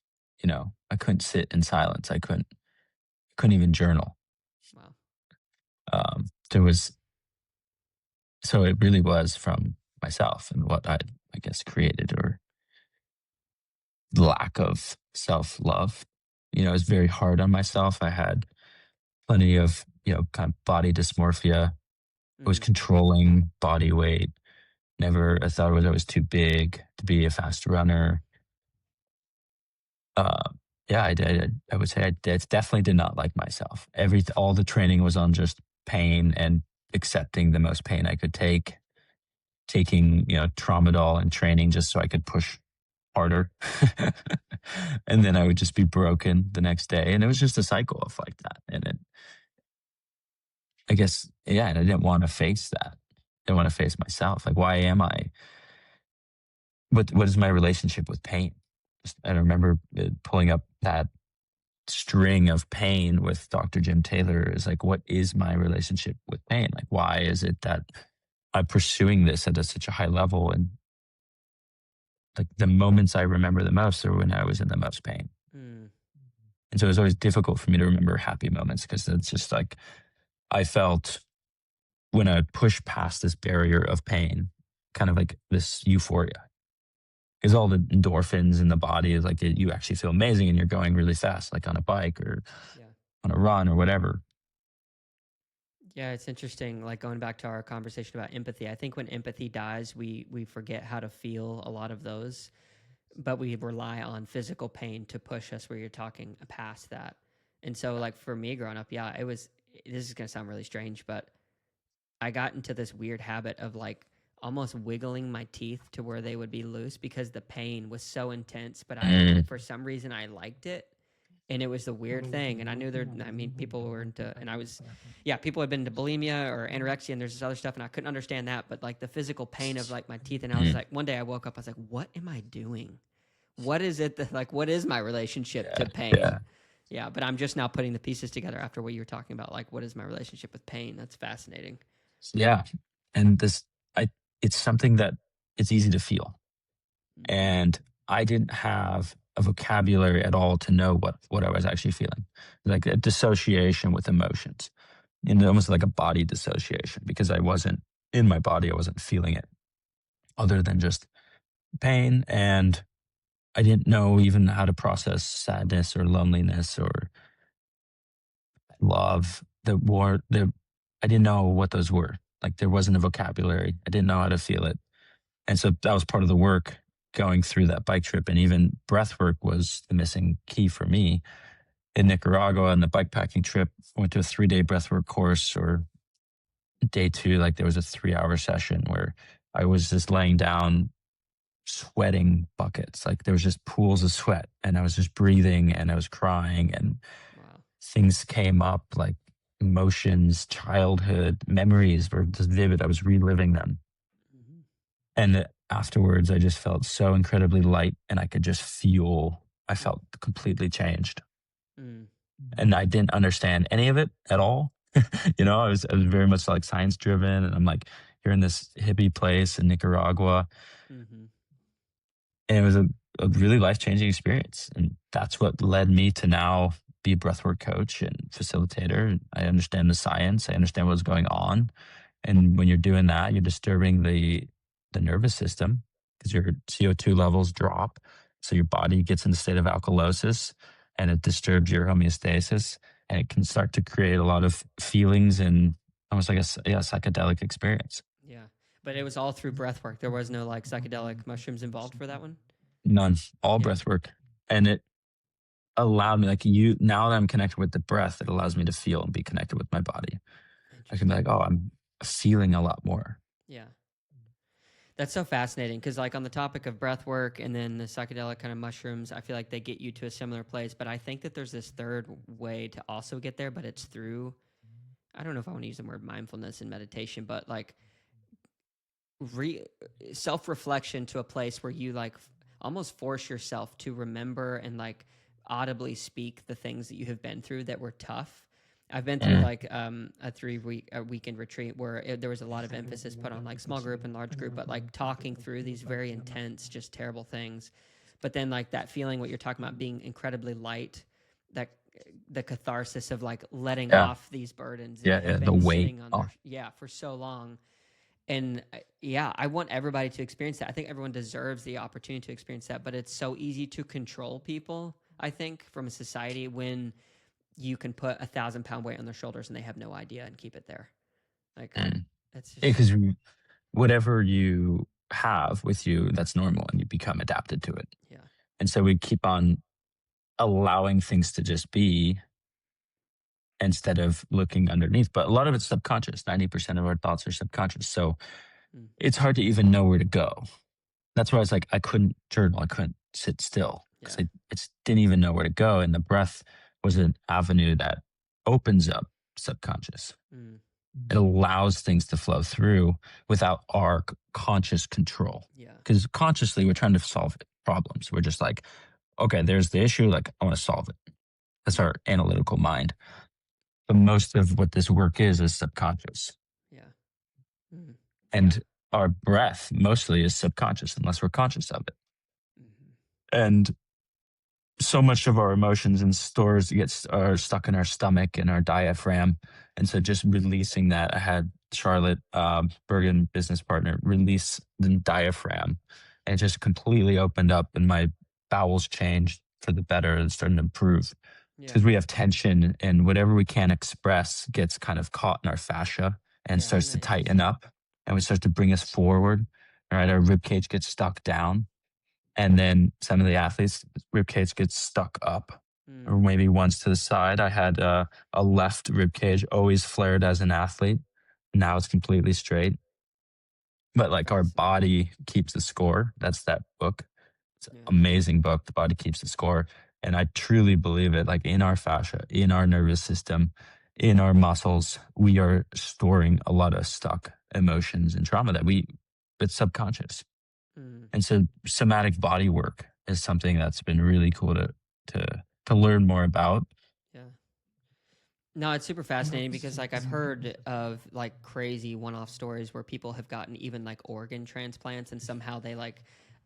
B: I couldn't sit in silence. I couldn't even journal.
A: Wow.
B: There was So it really was from myself and what I guess, created, or lack of self love. I was very hard on myself. I had plenty of, kind of body dysmorphia. I was
A: Mm,
B: controlling body weight. Never, I thought I was too big to be a fast runner. Uh, yeah, I would say definitely did not like myself. All the training was on just pain and accepting the most pain I could take, taking, tramadol and training just so I could push harder. And then I would just be broken the next day. And it was just a cycle of like that. And I guess, yeah, and I didn't want to face that. I didn't want to face myself. Like, why am I? What is my relationship with pain? I remember pulling up that string of pain with Dr. Jim Taylor. Is like, what is my relationship with pain? Like, why is it that I'm pursuing this at such a high level? And like the moments I remember the most are when I was in the most pain.
A: mm,
B: And so it was always difficult for me to remember happy moments because it's just like I felt when I pushed past this barrier of pain, kind of like this euphoria. Because all the endorphins in the body is like you actually feel amazing and you're going really fast, like on a bike or
A: yeah.
B: on a run or whatever.
A: Yeah, it's interesting. Like going back to our conversation about empathy, I think when empathy dies, we forget how to feel a lot of those, but we rely on physical pain to push us where you're talking past that. And so, like for me growing up, yeah, it was. This is gonna sound really strange, but I got into this weird habit of like almost wiggling my teeth to where they would be loose because the pain was so intense. But
B: Mm,
A: for some reason, I liked it, and it was the weird thing. And I knew there. I mean, people were into, and I was, yeah, people had been into bulimia or anorexia, and there's this other stuff, and I couldn't understand that. But like the physical pain of like my teeth, and I was
B: mm,
A: like, one day I woke up, I was like, what am I doing? What is it that like? What is my relationship
B: yeah,
A: to pain?
B: yeah,
A: Yeah, but I'm just now putting the pieces together after what you were talking about. Like, what is my relationship with pain? That's fascinating.
B: yeah. And I, it's something that it's easy to feel.
A: Mm-hmm.
B: And I didn't have a vocabulary at all to know what I was actually feeling, like a dissociation with emotions, and almost like a body dissociation because I wasn't in my body, I wasn't feeling it, other than just pain, and I didn't know even how to process sadness or loneliness or love. I didn't know what those were. Like there wasn't a vocabulary. I didn't know how to feel it. And so that was part of the work going through that bike trip. And even breath work was the missing key for me. In Nicaragua on the bikepacking trip, I went to a 3 day breathwork course, or day two, like there was a 3 hour session where I was just laying down, sweating buckets. Like there was just pools of sweat and I was just breathing and I was crying and
A: Wow.
B: things came up like emotions, childhood memories were just vivid. I was reliving them.
A: Mm-hmm.
B: And afterwards, I just felt so incredibly light and I could just feel, I felt completely changed.
A: Mm-hmm.
B: And I didn't understand any of it at all. I was very much like science driven. And I'm like, you're in this hippie place in Nicaragua.
A: Mm-hmm.
B: And it was a really life changing experience. And that's what led me to now be a breathwork coach and facilitator. I understand the science, I understand what's going on. And when you're doing that, you're disturbing the nervous system because your CO2 levels drop. So your body gets in a state of alkalosis and it disturbs your homeostasis. And it can start to create a lot of feelings and almost like a psychedelic experience.
A: Yeah. But it was all through breath work. There was no like psychedelic mushrooms involved for that one.
B: None, all
A: Yeah.
B: breath work. And it allowed me, like now that I'm connected with the breath, it allows me to feel and be connected with my body. I can be
A: Interesting.
B: like, oh, I'm feeling a lot more.
A: Yeah. That's so fascinating because, like, on the topic of breath work and then the psychedelic kind of mushrooms, I feel like they get you to a similar place. But I think that there's this third way to also get there, but it's through, I don't know if I want to use the word mindfulness and meditation, but like re- self reflection to a place where you like almost force yourself to remember and like audibly speak the things that you have been through that were tough. I've been through
B: Mm.
A: like a weekend retreat where there was a lot of emphasis put on like small group and large group, but like talking through these very intense, just terrible things. But then like that feeling, what you're talking about, being incredibly light, that the catharsis of like letting
B: Yeah.
A: off these burdens that
B: Yeah.
A: have
B: Yeah. The
A: been
B: weight
A: sitting on
B: off.
A: their, yeah, for so long. And yeah, I want everybody to experience that. I think everyone deserves the opportunity to experience that, but it's so easy to control people, I think, from a society when you can put 1,000 pound weight on their shoulders and they have no idea and keep it there. Like,
B: Mm.
A: that's just,
B: Because whatever you have with you, that's normal and you become adapted to it.
A: yeah.
B: And so we keep on allowing things to just be instead of looking underneath. But a lot of it's subconscious. 90% of our thoughts are subconscious. So
A: Mm,
B: it's hard to even know where to go. That's why I was like, I couldn't journal. I couldn't sit still because
A: yeah.
B: I didn't even know where to go. And the breath was an avenue that opens up subconscious.
A: Mm,
B: It allows things to flow through without our conscious control.
A: yeah.
B: Because consciously, we're trying to solve problems. We're just like, okay, there's the issue. Like, I want to solve it. That's our analytical mind. But most of what this work is subconscious.
A: Yeah. Mm, yeah.
B: And our breath mostly is subconscious unless we're conscious of it.
A: Mm-hmm.
B: And so much of our emotions and stores are stuck in our stomach and our diaphragm. And so just releasing that, I had Charlotte Bergen, business partner, release the diaphragm, and it just completely opened up, and my bowels changed for the better and starting to improve
A: Yeah.
B: because we have tension, and whatever we can't express gets kind of caught in our fascia and
A: Yeah.
B: starts to
A: Nice.
B: tighten up, and it starts to bring us forward. All right, our rib cage gets stuck down, and then some of the athletes' rib cage gets stuck up,
A: Mm,
B: or maybe one's to the side. I had a left rib cage always flared as an athlete. Now it's completely straight. But like our
A: fascinating.
B: body keeps the score. That's that book. It's an
A: Yeah.
B: amazing book. The body keeps the score. And I truly believe it. Like in our fascia, in our nervous system, in our muscles, we are storing a lot of stuck emotions and trauma it's subconscious.
A: Mm,
B: And so somatic body work is something that's been really cool to to learn more about.
A: yeah. No, it's super fascinating because like I've heard of like crazy one-off stories where people have gotten even like organ transplants and somehow they like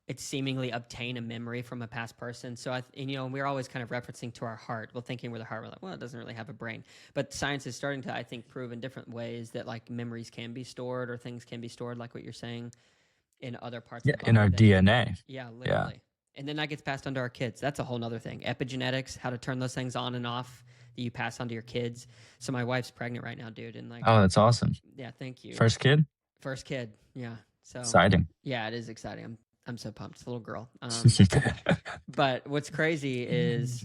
A: it's seemingly obtain a memory from a past person. So and, you know, we're always kind of referencing to our heart. Well, thinking we're the heart, we're like, well, it doesn't really have a brain. But science is starting to, I think, prove in different ways that like memories can be stored or things can be stored, like what you're saying, in other parts
B: Yeah,
A: of the
B: in
A: body
B: our
A: that
B: DNA.
A: yeah,
B: Yeah.
A: literally. And then that gets passed on to our kids. That's a whole nother thing. Epigenetics, how to turn those things on and off that you pass on to your kids. So my wife's pregnant right now, dude. And like,
B: Oh, that's awesome.
A: yeah, thank you.
B: First kid?
A: First kid. Yeah. So
B: Exciting.
A: yeah, it is exciting. I'm so pumped. It's a little girl. But what's crazy is,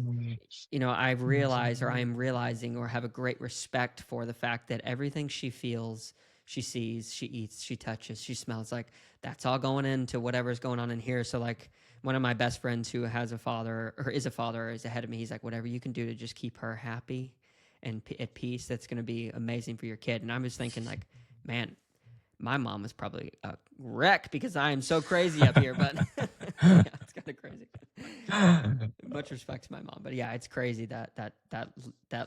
A: you know, I realize or I'm realizing or have a great respect for the fact that everything she feels, she sees, she eats, she touches, she smells, like that's all going into whatever's going on in here. So like one of my best friends who has a father or is a father is ahead of me. He's like, whatever you can do to just keep her happy and at peace, that's going to be amazing for your kid. And I'm just thinking like, man, my mom was probably a wreck because I am so crazy up here, but yeah, it's kind of crazy. Much respect to my mom, but yeah, it's crazy that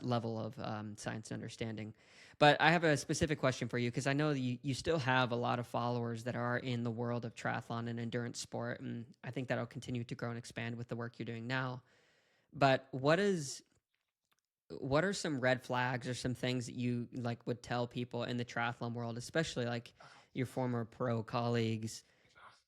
A: level of science and understanding. But I have a specific question for you because I know that you still have a lot of followers that are in the world of triathlon and endurance sport, and I think that'll continue to grow and expand with the work you're doing now. But what are some red flags or some things that you like would tell people in the triathlon world, especially like your former pro colleagues,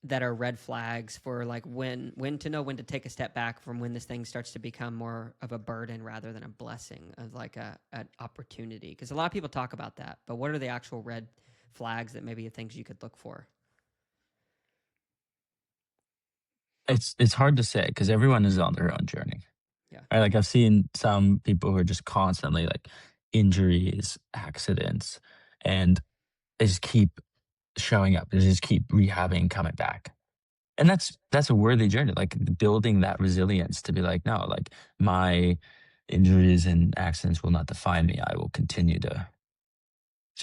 A: that are red flags for like when to know when to take a step back from when this thing starts to become more of a burden rather than a blessing of like an opportunity? Because a lot of people talk about that, but what are the actual red flags that maybe things you could look for?
B: It's hard to say because everyone is on their own journey.
A: Yeah.
B: Right? Like I've seen some people who are just constantly like injuries, accidents, and they just keep showing up. They just keep rehabbing, coming back. And that's a worthy journey. Like building that resilience to be like, no, like my injuries and accidents will not define me. I will continue to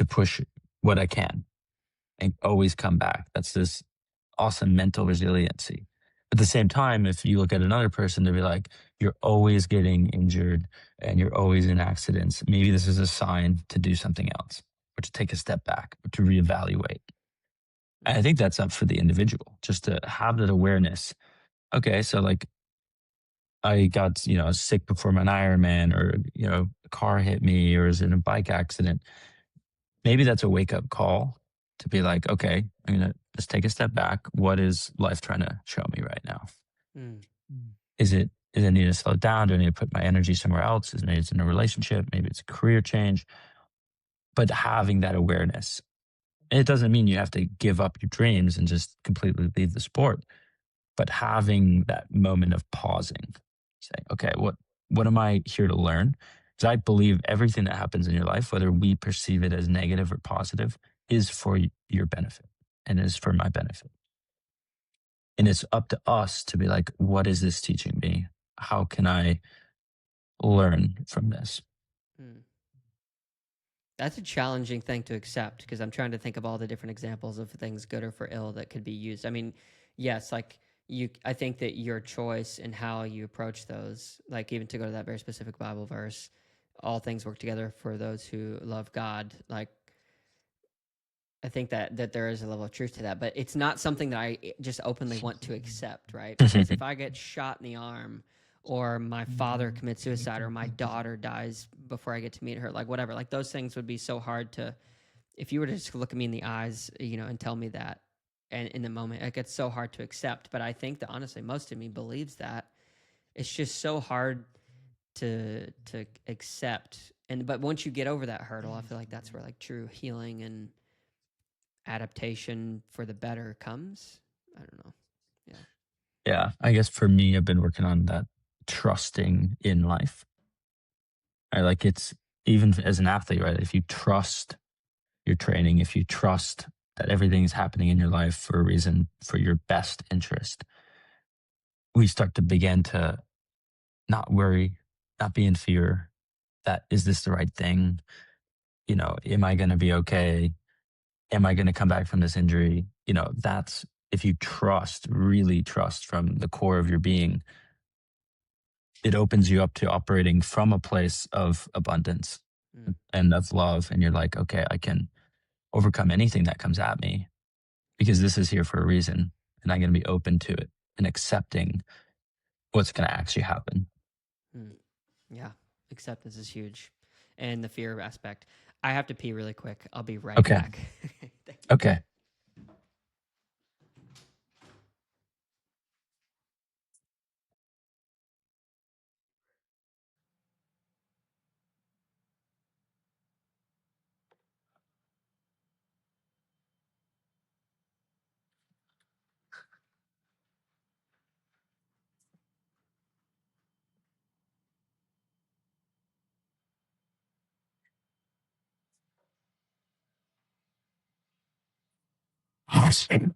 B: push what I can and always come back. That's this awesome mental resiliency. At the same time, if you look at another person to be like, you're always getting injured and you're always in accidents, maybe this is a sign to do something else or to take a step back or to reevaluate. And I
A: Mm,
B: think that's up for the individual just to have that awareness. Okay, so like I got, sick before an Ironman or, a car hit me or was in a bike accident. Maybe that's a wake up call to be like, okay, I'm going to just take a step back. What is life trying to show me right now?
A: Mm.
B: Is it need to slow down? Do I need to put my energy somewhere else? Is it maybe it's in a relationship? Maybe it's a career change. But having that awareness, it doesn't mean you have to give up your dreams and just completely leave the sport, but having that moment of pausing, saying, okay, what am I here to learn? Because I believe everything that happens in your life, whether we perceive it as negative or positive, is for your benefit and is for my benefit. And it's up to us to be like, what is this teaching me? How can I learn from this?
A: Mm. That's a challenging thing to accept because I'm trying to think of all the different examples of things good or for ill that could be used. I mean, yes, like I think that your choice and how you approach those, like even to go to that very specific Bible verse, all things work together for those who love God. Like, I think that there is a level of truth to that, but it's not something that I just openly want to accept, right? Because if I get shot in the arm, or my father commits suicide, or my daughter dies before I get to meet her, like whatever, like those things would be so hard to. If you were to just look at me in the eyes, and tell me that, and in the moment, like it's so hard to accept. But I think that honestly, most of me believes that. It's just so hard to accept, but once you get over that hurdle, I feel like that's where like true healing and adaptation for the better comes. I don't know. Yeah.
B: Yeah, I guess for me, I've been working on that trusting in life. I like it's even as an athlete, right? If you trust your training, if you trust that everything is happening in your life for a reason, for your best interest, we start to begin to not worry, not be in fear that is this the right thing? Am I going to be okay? Am I going to come back from this injury? That's if you trust, really trust from the core of your being, it opens you up to operating from a place of abundance
A: Mm,
B: and of love. And you're like, okay, I can overcome anything that comes at me because this is here for a reason. And I'm going to be open to it and accepting what's going to actually happen.
A: mm. Yeah. Acceptance is huge. And the fear aspect. I have to pee really quick. I'll be right
B: Okay.
A: back. Thank you.
B: Okay. Awesome.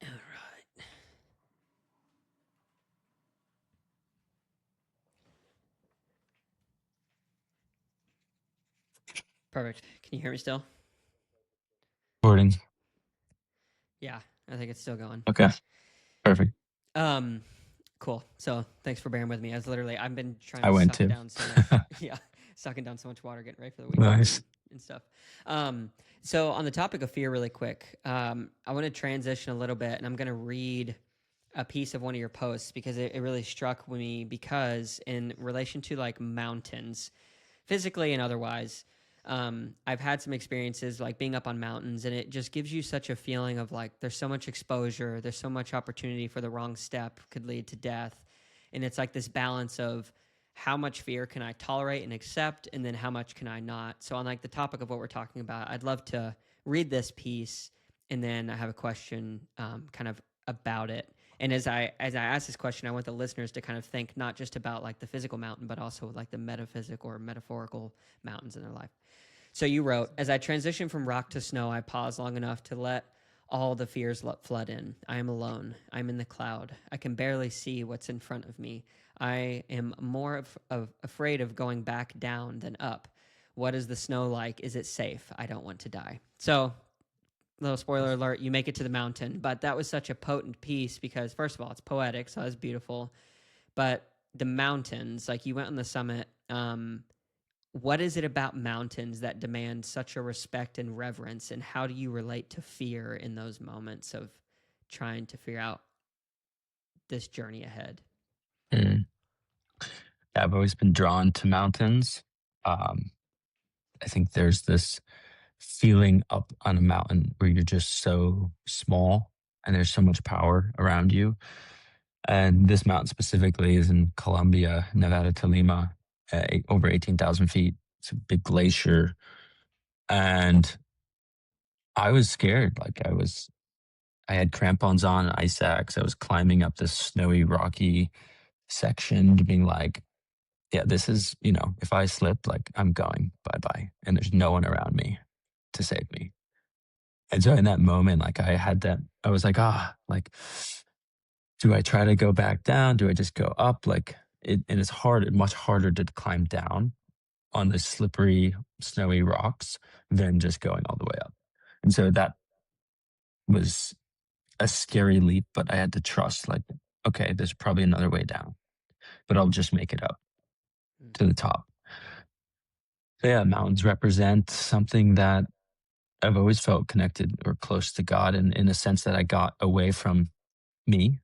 A: All right. Perfect. Can you hear me still?
B: Recording.
A: Yeah. I think it's still going.
B: Okay. Perfect.
A: Um, cool. So thanks for bearing with me. I've been trying
B: I
A: to
B: went
A: suck
B: to.
A: down so much. Yeah, sucking down so much water, getting ready for the weekend
B: Nice.
A: and stuff. So on the topic of fear, really quick, I want to transition a little bit, and I'm going to read a piece of one of your posts because it really struck me because in relation to like mountains, physically and otherwise. I've had some experiences like being up on mountains, and it just gives you such a feeling of like there's so much exposure, there's so much opportunity for the wrong step could lead to death. And it's like this balance of how much fear can I tolerate and accept, and then how much can I not. So, on like the topic of what we're talking about, I'd love to read this piece, and then I have a question kind of about it. And as I ask this question, I want the listeners to kind of think not just about like the physical mountain, but also like the metaphysical or metaphorical mountains in their life. So you wrote, as I transition from rock to snow, I pause long enough to let all the fears flood in. I am alone. I'm in the cloud. I can barely see what's in front of me. I am more afraid of going back down than up. What is the snow like? Is it safe? I don't want to die. So little spoiler alert, you make it to the mountain. But that was such a potent piece because, first of all, it's poetic, so it's beautiful. But the mountains, like you went on the summit, what is it about mountains that demand such a respect and reverence? And how do you relate to fear in those moments of trying to figure out this journey ahead?
B: Mm. Yeah, I've always been drawn to mountains. Um, I think there's this feeling up on a mountain where you're just so small and there's so much power around you. And this mountain specifically is in Colombia, Nevada, Tolima, over 18,000 feet. It's a big glacier. And I was scared. I had crampons on, ice axe. I was climbing up this snowy, rocky section, being like, yeah, this is, if I slip, like I'm going bye bye. And there's no one around me to save me. And so in that moment, like I had that, I was like, like, do I try to go back down? Do I just go up? And it's hard, much harder to climb down on the slippery, snowy rocks than just going all the way up. And so that was a scary leap, but I had to trust, like, okay, there's probably another way down, but I'll just make it up
A: Mm.
B: to the top. So yeah, mountains represent something that I've always felt connected or close to God, and in a sense that I got away from me,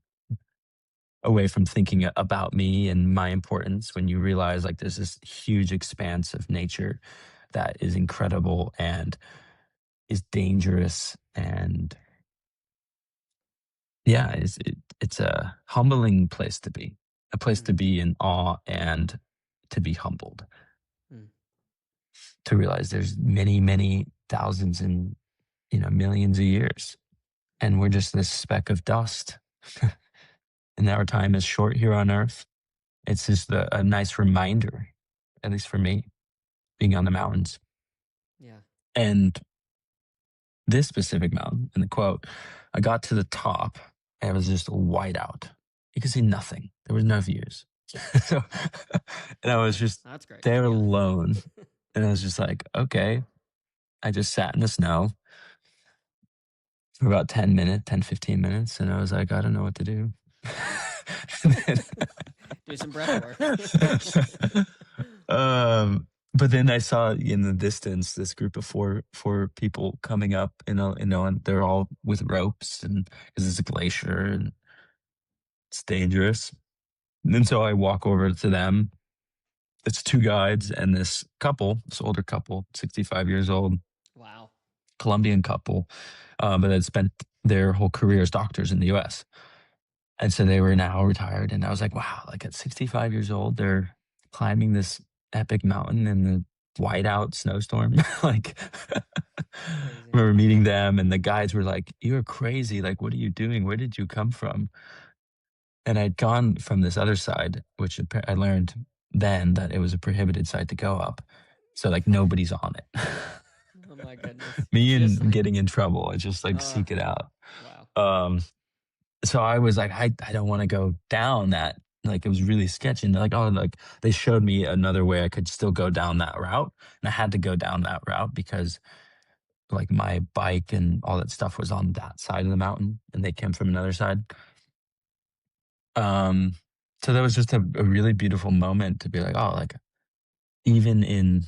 B: away from thinking about me and my importance. When you realize like there's this huge expanse of nature that is incredible and is dangerous, and yeah, it's a humbling place to be, a place
A: Mm.
B: to be in awe and to be humbled,
A: Mm.
B: to realize there's many, many thousands and millions of years, and we're just this speck of dust. And our time is short here on Earth. It's just a nice reminder, at least for me, being on the mountains.
A: Yeah.
B: And this specific mountain, in the quote, I got to the top and it was just white out. You could see nothing. There was no views. So, and I was just
A: That's great.
B: there
A: Yeah.
B: alone. And I was just like, okay. I just sat in the snow for about 10 minutes, 10, 15 minutes. And I was like, I don't know what to do. And
A: Do some breath work.
B: then, but then I saw in the distance this group of four people coming up, and they're all with ropes, and because it's a glacier and it's dangerous. And then so I walk over to them. It's two guides and this couple, this older couple, 65 years old,
A: Wow.
B: Colombian couple, but had spent their whole career as doctors in the U.S. And so they were now retired. And I was like, wow, like at 65 years old, they're climbing this epic mountain in the whiteout snowstorm. Like,
A: It's crazy.
B: I remember meeting them, and the guides were like, you're crazy. Like, what are you doing? Where did you come from? And I'd gone from this other side, which I learned then that it was a prohibited site to go up. So, like, nobody's on it.
A: Oh my goodness.
B: Me
A: Just
B: and
A: like,
B: getting in trouble. I just like seek it out.
A: wow.
B: Um, so I was like, I don't want to go down that. Like it was really sketchy. And they're like, oh, like they showed me another way I could still go down that route. And I had to go down that route because like my bike and all that stuff was on that side of the mountain and they came from another side. Um, so that was just a really beautiful moment to be like, oh, like even in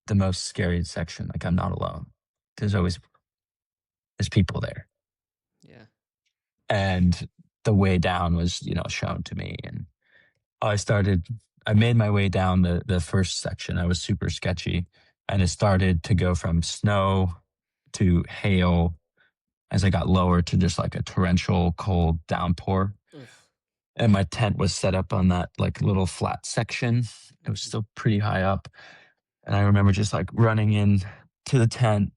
B: the most scary section, like I'm not alone. There's always there's people there.
A: Yeah.
B: And the way down was, shown to me. And I started, I made my way down the first section. I was super sketchy. And it started to go from snow to hail as I got lower to just like a torrential cold downpour.
A: Oof.
B: And my tent was set up on that like little flat section. It was still pretty high up. And I remember just like running in to the tent,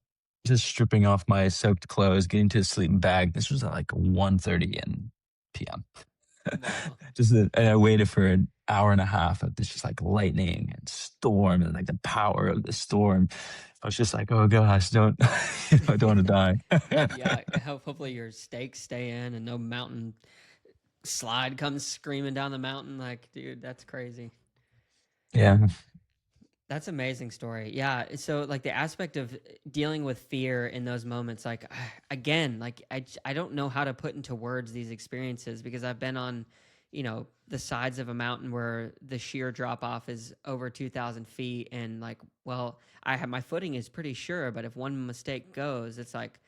B: just stripping off my soaked clothes, getting to a sleeping bag. This was at like 1:30 in p.m.
A: Wow.
B: And I waited for an hour and a half of this just like lightning and storm and like the power of the storm. I was just like, oh gosh, don't I don't want to die.
A: Yeah. Hopefully your stakes stay in and no mountain slide comes screaming down the mountain. Like, dude, that's crazy.
B: Yeah.
A: That's amazing story. Yeah. So like the aspect of dealing with fear in those moments, like again, like I don't know how to put into words these experiences because I've been on, the sides of a mountain where the sheer drop off is over 2,000 feet. And like, well, I have my footing is pretty sure, but if one mistake goes, it's like,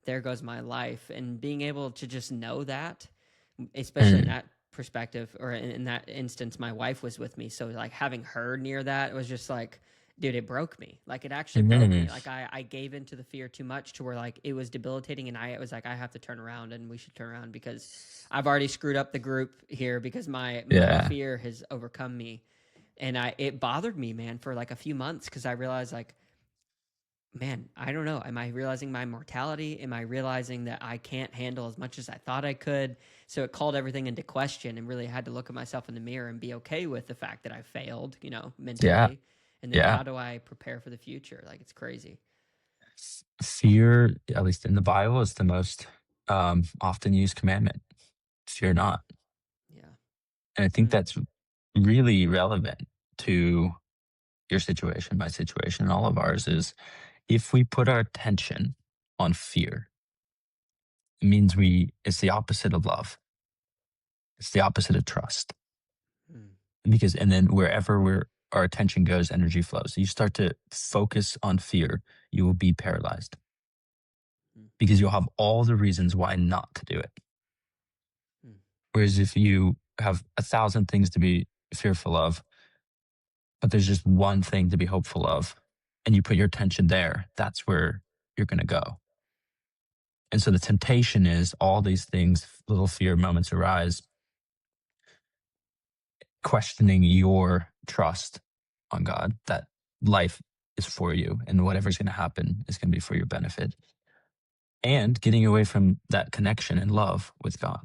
A: there goes my life. And being able to just know that, especially in
B: Mm,
A: that perspective or in that instance my wife was with me, so like having her near that, it was just like, dude, it broke me. Like it actually broke me.
B: mm,
A: Like I gave into the fear too much to where like it was debilitating, and I was like, I have to turn around and we should turn around because I've already screwed up the group here because my
B: yeah.
A: fear has overcome me. And I it bothered me, man, for like a few months because I realized like, man, I don't know. Am I realizing my mortality? Am I realizing that I can't handle as much as I thought I could? So it called everything into question and really had to look at myself in the mirror and be okay with the fact that I failed,
B: Yeah.
A: mentally. And then
B: Yeah.
A: how do I prepare for the future? Like it's crazy.
B: Fear, at least in the Bible, is the most often used commandment. Fear not.
A: Yeah.
B: And I think
A: Hmm.
B: that's really relevant to your situation, my situation, and all of ours is if we put our attention on fear, it means it's the opposite of love. It's the opposite of trust.
A: Hmm.
B: Because, and then wherever our attention goes, energy flows. So you start to focus on fear, you will be paralyzed
A: Hmm.
B: because you'll have all the reasons why not to do it.
A: Hmm.
B: Whereas if you have 1,000 things to be fearful of, but there's just one thing to be hopeful of, and you put your attention there, that's where you're going to go. And so the temptation is all these things, little fear moments arise, questioning your trust on God that life is for you and whatever's going to happen is going to be for your benefit, and getting away from that connection and love with God.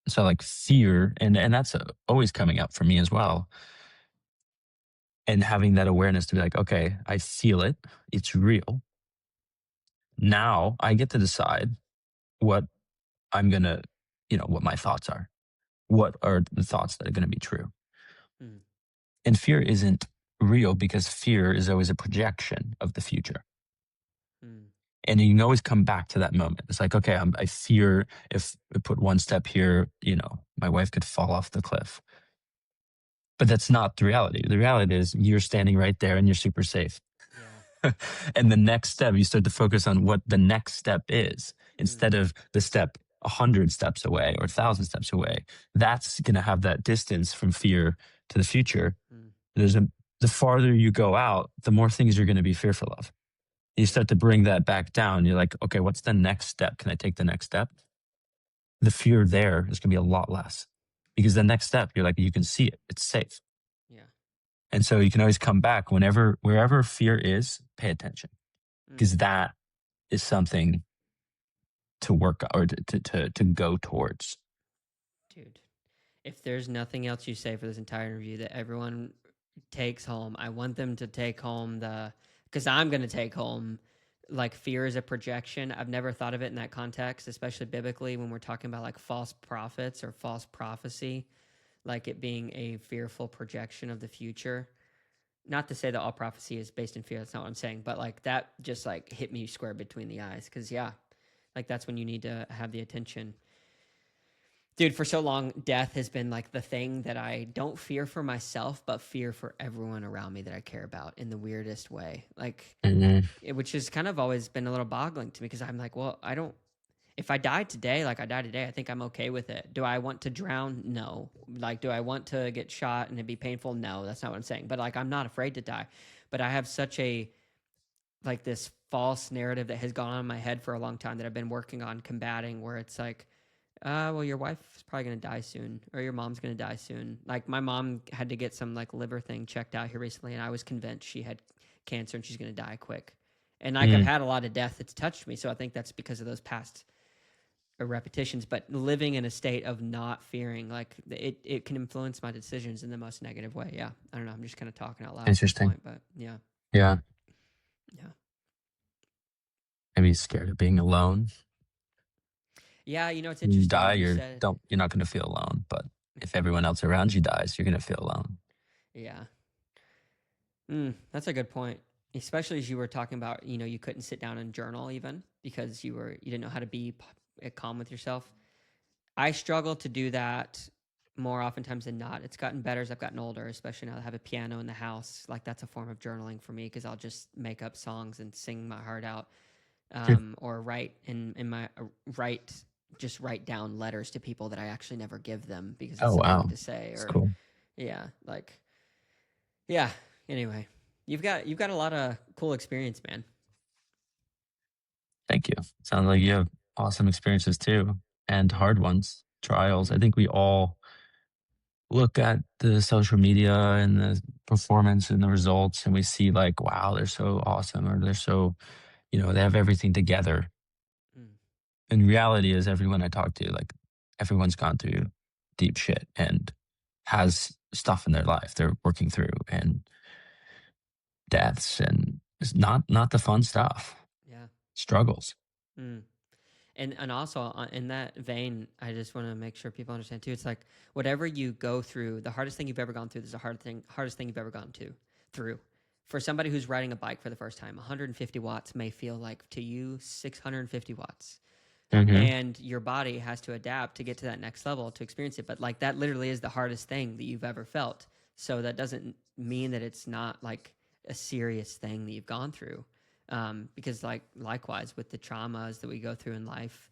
B: So like fear, and that's always coming up for me as well. And having that awareness to be like, okay, I feel it, it's real. Now I get to decide what I'm going to, what my thoughts are. What are the thoughts that are going to be true?
A: Hmm.
B: And fear isn't real because fear is always a projection of the future.
A: Hmm.
B: And you can always come back to that moment. It's like, okay, I fear if I put one step here, my wife could fall off the cliff. But that's not the reality. The reality is you're standing right there and you're super safe.
A: Yeah.
B: And the next step, you start to focus on what the next step is
A: Hmm.
B: instead of the step 100 steps away or 1,000 steps away. That's going to have that distance from fear to the future.
A: Hmm.
B: There's a, the farther you go out, the more things you're going to be fearful of. You
A: Yeah.
B: start to bring that back down. You're like, okay, what's the next step? Can I take the next step? The fear there is going to be a lot less because the next step, you're like, you can see it, it's safe.
A: Yeah.
B: And so you can always come back wherever fear is, pay attention
A: Hmm.
B: because that is something to work or to go towards.
A: Dude, if there's nothing else you say for this entire interview that everyone takes home, I want them to take home because I'm going to take home like fear is a projection. I've never thought of it in that context, especially biblically when we're talking about like false prophets or false prophecy, like it being a fearful projection of the future. Not to say that all prophecy is based in fear. That's not what I'm saying, but like that just like hit me square between the eyes. Cause yeah, like that's when you need to have the attention. Dude, for so long, death has been like the thing that I don't fear for myself, but fear for everyone around me that I care about in the weirdest way. Like,
B: Mhm.
A: which has kind of always been a little boggling to me because I'm like, well, I don't, if I die today, like I die today, I think I'm okay with it. Do I want to drown? No. Like, do I want to get shot and it be painful? No, that's not what I'm saying. But like, I'm not afraid to die. But I have such a, like, this false narrative that has gone on in my head for a long time that I've been working on combating where it's like, well, your wife's probably gonna die soon, or your mom's gonna die soon. Like my mom had to get some like liver thing checked out here recently, and I was convinced she had cancer and she's gonna die quick. And like I've
B: Mm,
A: had a lot of death that's touched me, so I think that's because of those past repetitions. But living in a state of not fearing, like it can influence my decisions in the most negative way. Yeah, I don't know. I'm just kind of talking out loud at this
B: interesting.
A: point, but yeah,
B: Yeah.
A: yeah,
B: Maybe scared of being alone.
A: yeah. It's
B: When you
A: interesting
B: die,
A: what you said.
B: you're not going to feel alone. But if
A: Mm-hmm.
B: everyone else around you dies, you're going to feel alone.
A: Yeah. That's a good point. Especially as you were talking about, you couldn't sit down and journal even because you didn't know how to be calm with yourself. I struggle to do that more oftentimes than not. It's gotten better as I've gotten older, especially now that I have a piano in the house. Like that's a form of journaling for me because I'll just make up songs and sing my heart out, or write in my write just write down letters to people that I actually never give them because it's
B: Oh,
A: something
B: wow.
A: to say.
B: It's
A: Or
B: cool.
A: yeah, like yeah. Anyway, you've got a lot of cool experience, man.
B: Thank you. Sounds like you have awesome experiences too, and
A: Yeah.
B: hard ones, trials. I think we all look at the social media and the performance and the results, and we see like, wow, they're so awesome, or they're so, they have everything together.
A: Mm,
B: And reality is, everyone I talk to, like, everyone's gone through deep shit and has stuff in their life they're working through, and deaths, and it's not the fun stuff,
A: yeah.
B: struggles.
A: Mm. And also in that vein, I just want to make sure people understand too. It's like whatever you go through, the hardest thing you've ever gone through is the hardest thing you've ever gone to through. For somebody who's riding a bike for the first time, 150 watts may feel like to you 650 watts,
B: Hmm.
A: and your body has to adapt to get to that next level to experience it. But like that literally is the hardest thing that you've ever felt. So that doesn't mean that it's not like a serious thing that you've gone through. Because like likewise with the traumas that we go through in life,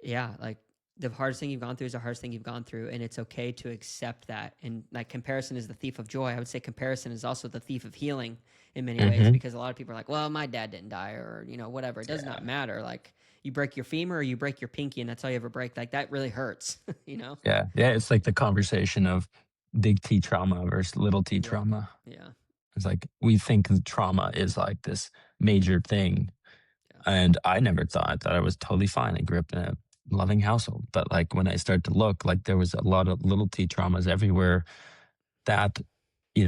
A: yeah, like the hardest thing you've gone through is the hardest thing you've gone through, and it's okay to accept that. And like comparison is the thief of joy. I would say comparison is also the thief of healing in many ways,
B: Hmm.
A: because a lot of people are like, well, my dad didn't die, or whatever. It does not
B: Yeah.
A: matter. Like you break your femur or you break your pinky, and that's all you ever break. Like that really hurts, you know?
B: Yeah. Yeah. It's like the conversation of big T trauma versus little t
A: Yeah,
B: trauma.
A: yeah,
B: It's like we think trauma is like this major thing.
A: yeah.
B: And I never thought that I was totally fine. I grew up in a loving household. But like when I started to look, like there was a lot of little t traumas everywhere, that,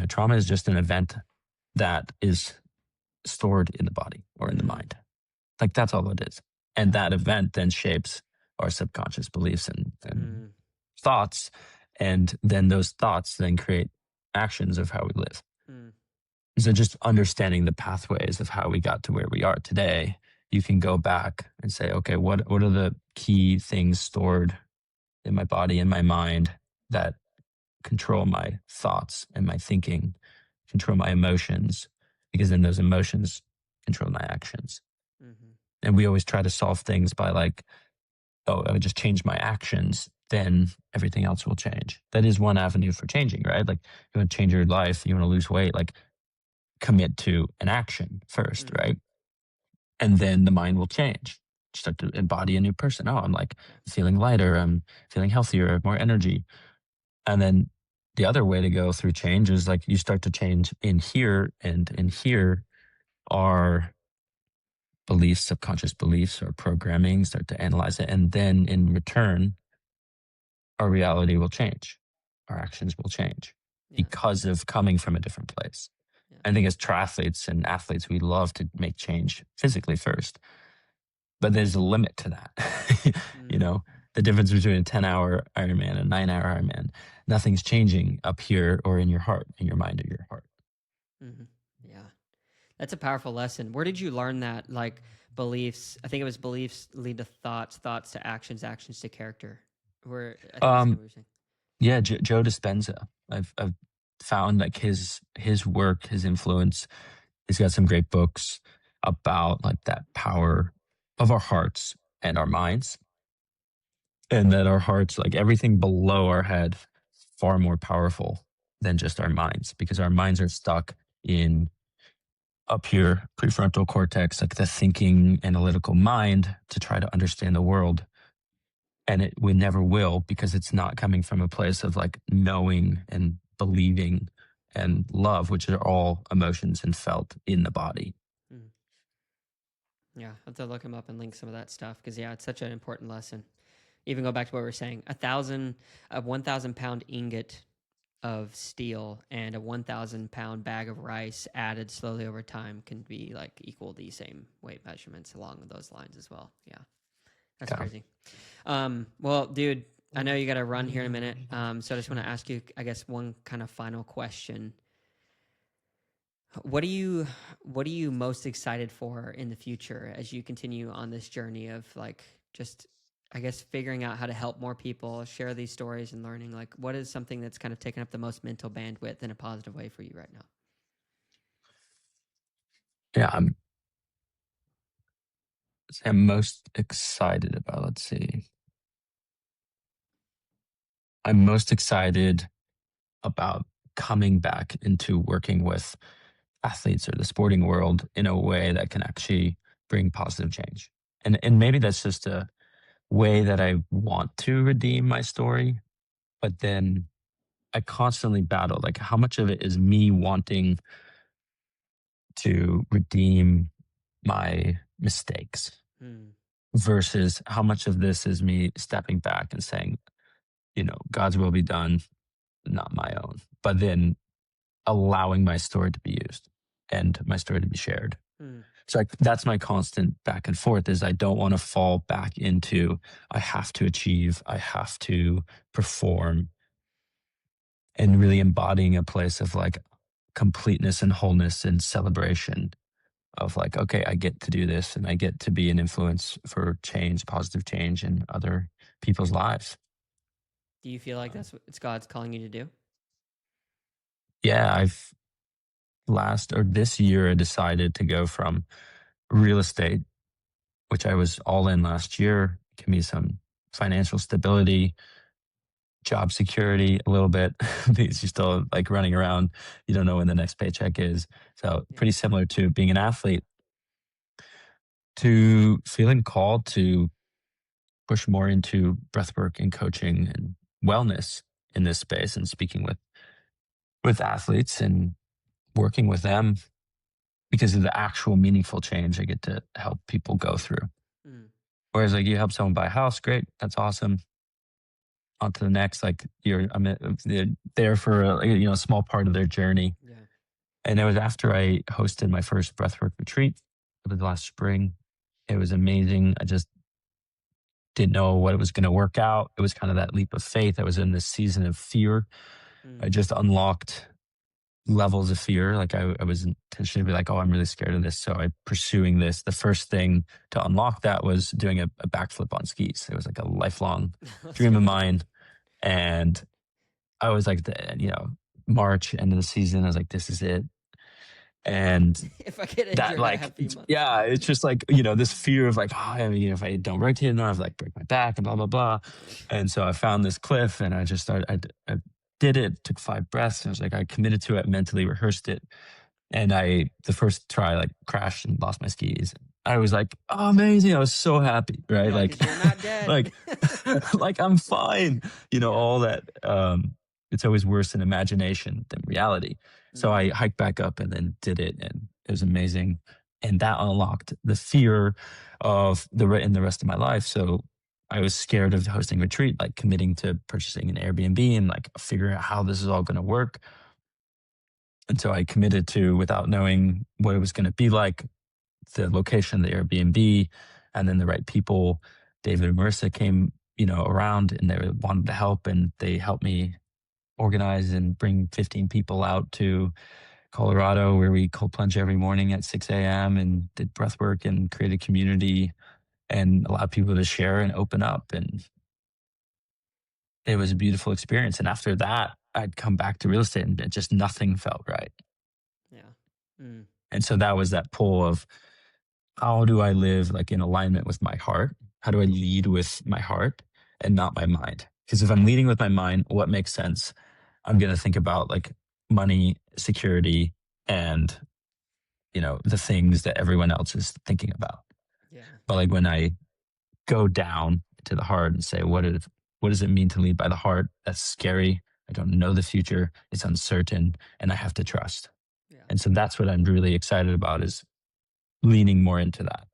B: trauma is just an event that is stored in the body or in the
A: Mm,
B: mind. Like that's all it is. And
A: yeah.
B: that event then shapes our subconscious beliefs and
A: Mm,
B: thoughts. And then those thoughts then create actions of how we live.
A: mm,
B: So just understanding the pathways of how we got to where we are today, you can go back and say, okay, what are the key things stored in my body and my mind that control my thoughts and my thinking, control my emotions, because then those emotions control my actions.
A: mm-hmm.
B: And we always try to solve things by like, oh, I would just change my actions, then everything else will change. That is one avenue for changing, right? Like you want to change your life, you want to lose weight, like commit to an action first,
A: Mm,
B: right? And then the mind will change. Start to embody a new person. Oh, I'm like
A: yeah.
B: feeling lighter. I'm feeling healthier, more energy. And then the other way to go through change is like you start to change in here, and in
A: Mm,
B: here are beliefs, subconscious beliefs or programming, start to analyze it. And then in return, our reality will change. Our actions will change
A: yeah.
B: because of coming from a different place.
A: Yeah.
B: I think as triathletes and athletes, we love to make change physically first, but there's a limit to that. you
A: Mm,
B: know, the difference between a 10-hour Ironman and a 9-hour Ironman, nothing's changing up here or in your heart, in your mind or your heart.
A: mm-hmm. Yeah. That's a powerful lesson. Where did you learn that? Like beliefs, I think it was beliefs lead to thoughts, thoughts to actions, actions to character. Where I think that's kind of
B: Um,
A: what you're saying.
B: yeah, Joe Dispenza. I've found like his work, his influence. He's got some great books about like that power of our hearts and our minds, and that our hearts, like everything below our head, far more powerful than just our minds, because our minds are stuck in up here, prefrontal cortex, like the thinking analytical mind to try to understand the world. And we never will, because it's not coming from a place of like knowing and believing and love, which are all emotions and felt in the body.
A: Mm. Yeah, I'll have to look him up and link some of that stuff because yeah, it's such an important lesson. Even go back to what we were saying: a 1,000 pound ingot of steel and a 1,000 pound bag of rice added slowly over time can be like equal the same weight measurements along those lines as well. Yeah, that's
B: Yeah.
A: crazy. Well, dude, I know you got to run here in a minute. So I just want to ask you, I guess, one kind of final question. What are you most excited for in the future as you continue on this journey of like just I guess figuring out how to help more people, share these stories and learning? Like what is something that's kind of taken up the most mental bandwidth in a positive way for you right now?
B: Yeah, I'm most excited about, let's see. I'm most excited about coming back into working with athletes or the sporting world in a way that can actually bring positive change. And maybe that's just a way that I want to redeem my story, but then I constantly battle like how much of it is me wanting to redeem my mistakes
A: Hmm.
B: versus how much of this is me stepping back and saying, God's will be done, not my own. But then allowing my story to be used and my story to be shared.
A: Hmm.
B: So that's my constant back and forth is I don't want to fall back into I have to achieve, I have to perform, and really embodying a place of like completeness and wholeness and celebration of like, okay, I get to do this and I get to be an influence for change, positive change in other people's lives.
A: Do you feel like that's what it's God's calling you to do?
B: Yeah, I've last or this year I decided to go from real estate, which I was all in last year, give me some financial stability, job security a little bit because you're still like running around. You don't know when the next paycheck is. So
A: Yeah.
B: pretty similar to being an athlete to feeling called to push more into breathwork and coaching and wellness in this space and speaking with athletes and working with them because of the actual meaningful change I get to help people go through.
A: Hmm.
B: Whereas like you help someone buy a house, great, that's awesome. On to the next, like you're there for a small part of their journey.
A: Yeah.
B: And it was after I hosted my first breathwork retreat. It was last spring. It was amazing. I just didn't know what it was going to work out. It was kind of that leap of faith. I was in this season of fear.
A: Hmm.
B: I just unlocked levels of fear. Like I was intentionally be like, oh, I'm really scared of this. So I'm pursuing this. The first thing to unlock that was doing a backflip on skis. It was like a lifelong
A: Let's
B: dream of
A: go.
B: mine. And I was like, March, end of the season, I was like, this is it. And
A: If I get
B: that
A: injured, I have a few months.
B: yeah, it's just like, this fear of like, oh, I mean, if I don't rotate enough, like break my back and blah, blah, blah. And so I found this cliff and I just started, I did it, took 5 breaths. And I was like, I committed to it, mentally rehearsed it. And the first try, like crashed and lost my skis. I was like, oh, amazing. I was so happy, right?
A: You're like,
B: Like,
A: 'cause you're not dead.
B: like, like I'm fine.
A: Yeah.
B: All that. It's always worse in imagination than reality. So
A: Mm.
B: I hiked back up and then did it, and it was amazing. And that unlocked the fear of in the rest of my life. So I was scared of hosting a retreat, like committing to purchasing an Airbnb and like figuring out how this is all going to work. And so I committed to, without knowing what it was going to be like, the location, the Airbnb, and then the right people. David and Marissa came, around and they wanted to help, and they helped me organize and bring 15 people out to Colorado, where we cold plunge every morning at 6 a.m. and did breath work and created community and allowed people to share and open up. And it was a beautiful experience. And after that, I'd come back to real estate and just nothing felt right.
A: Yeah. Mm.
B: And so that was that pull of, how do I live like in alignment with my heart? How do I lead with my heart and not my mind? Because if I'm leading with my mind, what makes sense? I'm going to think about like money, security, and the things that everyone else is thinking about.
A: Yeah.
B: But like when I go down to the heart and say, what does it mean to lead by the heart? That's scary. I don't know the future. It's uncertain, and I have to trust.
A: Yeah.
B: And so that's what I'm really excited about, is leaning more into that.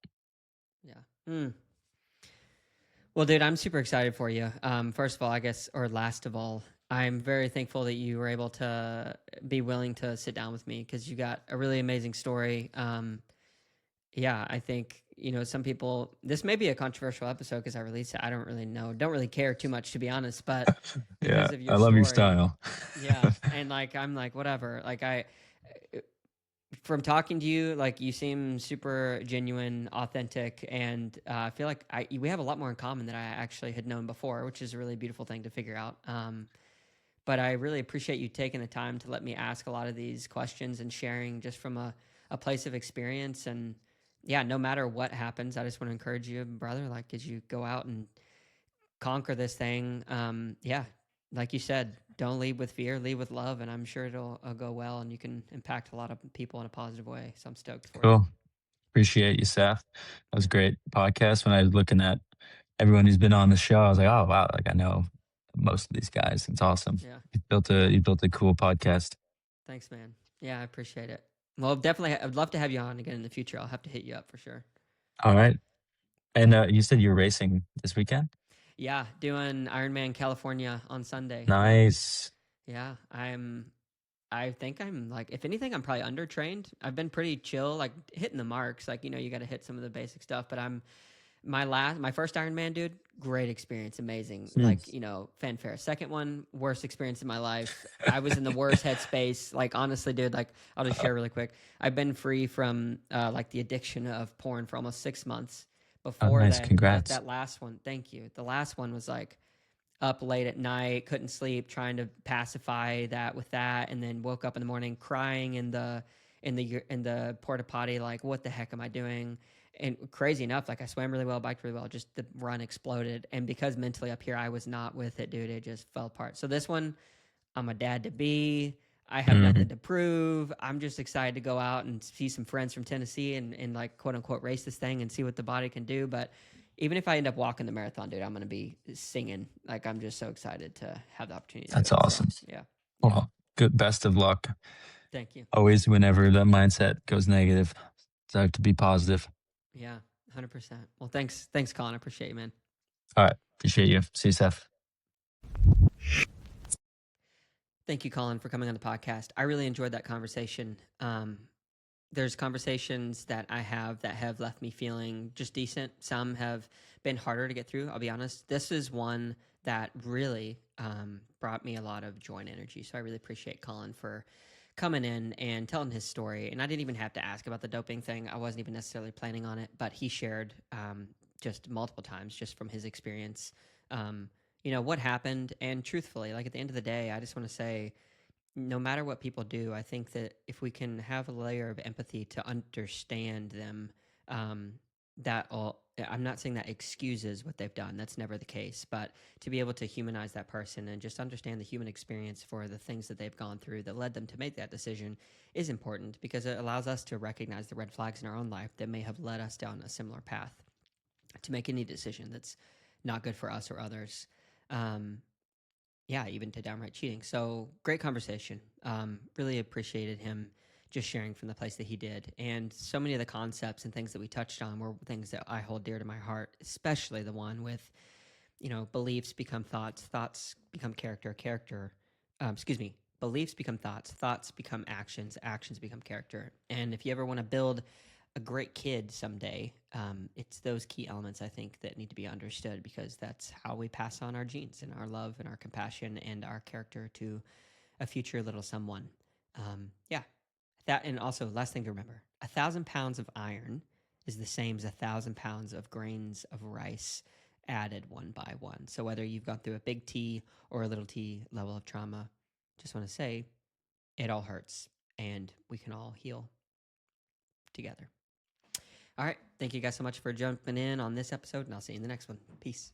A: Yeah. Mm. Well, dude, I'm super excited for you. First of all, I guess, or last of all, I'm very thankful that you were able to be willing to sit down with me because you got a really amazing story. Yeah, I think, some people, this may be a controversial episode because I released it. I don't really know. Don't really care too much, to be honest, but
B: Yeah,
A: because of
B: I
A: your
B: love your
A: story,
B: style.
A: yeah. And like, I'm like, whatever. Like, from talking to you, like, you seem super genuine, authentic, and I feel like we have a lot more in common than I actually had known before, which is a really beautiful thing to figure out. But I really appreciate you taking the time to let me ask a lot of these questions and sharing just from a place of experience. And yeah, no matter what happens, I just want to encourage you, brother, like, as you go out and conquer this thing, yeah, like you said, don't lead with fear, lead with love. And I'm sure it'll go well and you can impact a lot of people in a positive way. So I'm stoked for you.
B: Cool. Appreciate you, Seth. That was a great podcast. When I was looking at everyone who's been on the show, I was like, oh wow, like I know most of these guys. It's awesome.
A: Yeah.
B: You
A: Yeah.
B: built a cool podcast.
A: Thanks, man. Yeah, I appreciate it. Well, definitely, I'd love to have you on again in the future. I'll have to hit you up for sure.
B: All right. And you said you're racing this weekend?
A: Yeah, doing Ironman California on Sunday.
B: Nice.
A: Yeah, I think I'm like, if anything, I'm probably undertrained. I've been pretty chill, like hitting the marks. Like, you got to hit some of the basic stuff. But my first Ironman, dude, great experience, amazing.
B: Hmm.
A: Like, fanfare. Second one, worst experience in my life. I was in the worst headspace. Like, honestly, dude, like, I'll just share really quick. I've been free from like the addiction of porn for almost 6 months.
B: Oh,
A: Before
B: nice.
A: that,
B: Congrats.
A: that last one, thank you. The last one was like up late at night, couldn't sleep, trying to pacify that with that, and then woke up in the morning crying in the porta potty, like, what the heck am I doing? And crazy enough, like, I swam really well, biked really well, just the run exploded. And because mentally up here I was not with it, dude, it just fell apart. So this one, I'm a dad to be. I have
B: Hmm.
A: nothing to prove. I'm just excited to go out and see some friends from Tennessee and like, quote unquote, race this thing and see what the body can do. But even if I end up walking the marathon, dude, I'm going to be singing. Like, I'm just so excited to have the opportunity to do
B: That's
A: it. So
B: awesome.
A: yeah, yeah.
B: Well, good. Best of luck.
A: Thank you.
B: Always, whenever that mindset goes negative, start to be positive.
A: Yeah, 100%. Well, thanks, Colin. I appreciate you, man.
B: All right. Appreciate you. See you, Seth.
A: Thank you, Colin, for coming on the podcast. I really enjoyed that conversation. There's conversations that I have that have left me feeling just decent. Some have been harder to get through. I'll be honest. This is one that really brought me a lot of joy and energy. So I really appreciate Colin for coming in and telling his story. And I didn't even have to ask about the doping thing. I wasn't even necessarily planning on it, but he shared just multiple times, just from his experience, what happened. And truthfully, like, at the end of the day, I just want to say, no matter what people do, I think that if we can have a layer of empathy to understand them, um, that all. I'm not saying that excuses what they've done. That's never the case. But to be able to humanize that person and just understand the human experience for the things that they've gone through that led them to make that decision is important, because it allows us to recognize the red flags in our own life that may have led us down a similar path to make any decision that's not good for us or others. Um, yeah, even to downright cheating. So great conversation. Really appreciated him just sharing from the place that he did. And so many of the concepts and things that we touched on were things that I hold dear to my heart, especially the one with, beliefs become thoughts, thoughts become character, excuse me, beliefs become thoughts, thoughts become actions, actions become character. And if you ever want to build a great kid someday, it's those key elements, I think, that need to be understood, because that's how we pass on our genes and our love and our compassion and our character to a future little someone. Yeah, that. And also, last thing to remember: 1,000 pounds of iron is the same as 1,000 pounds of grains of rice added one by one. So whether you've gone through a big T or a little T level of trauma, just want to say, it all hurts, and we can all heal together. All right. Thank you guys so much for jumping in on this episode, and I'll see you in the next one. Peace.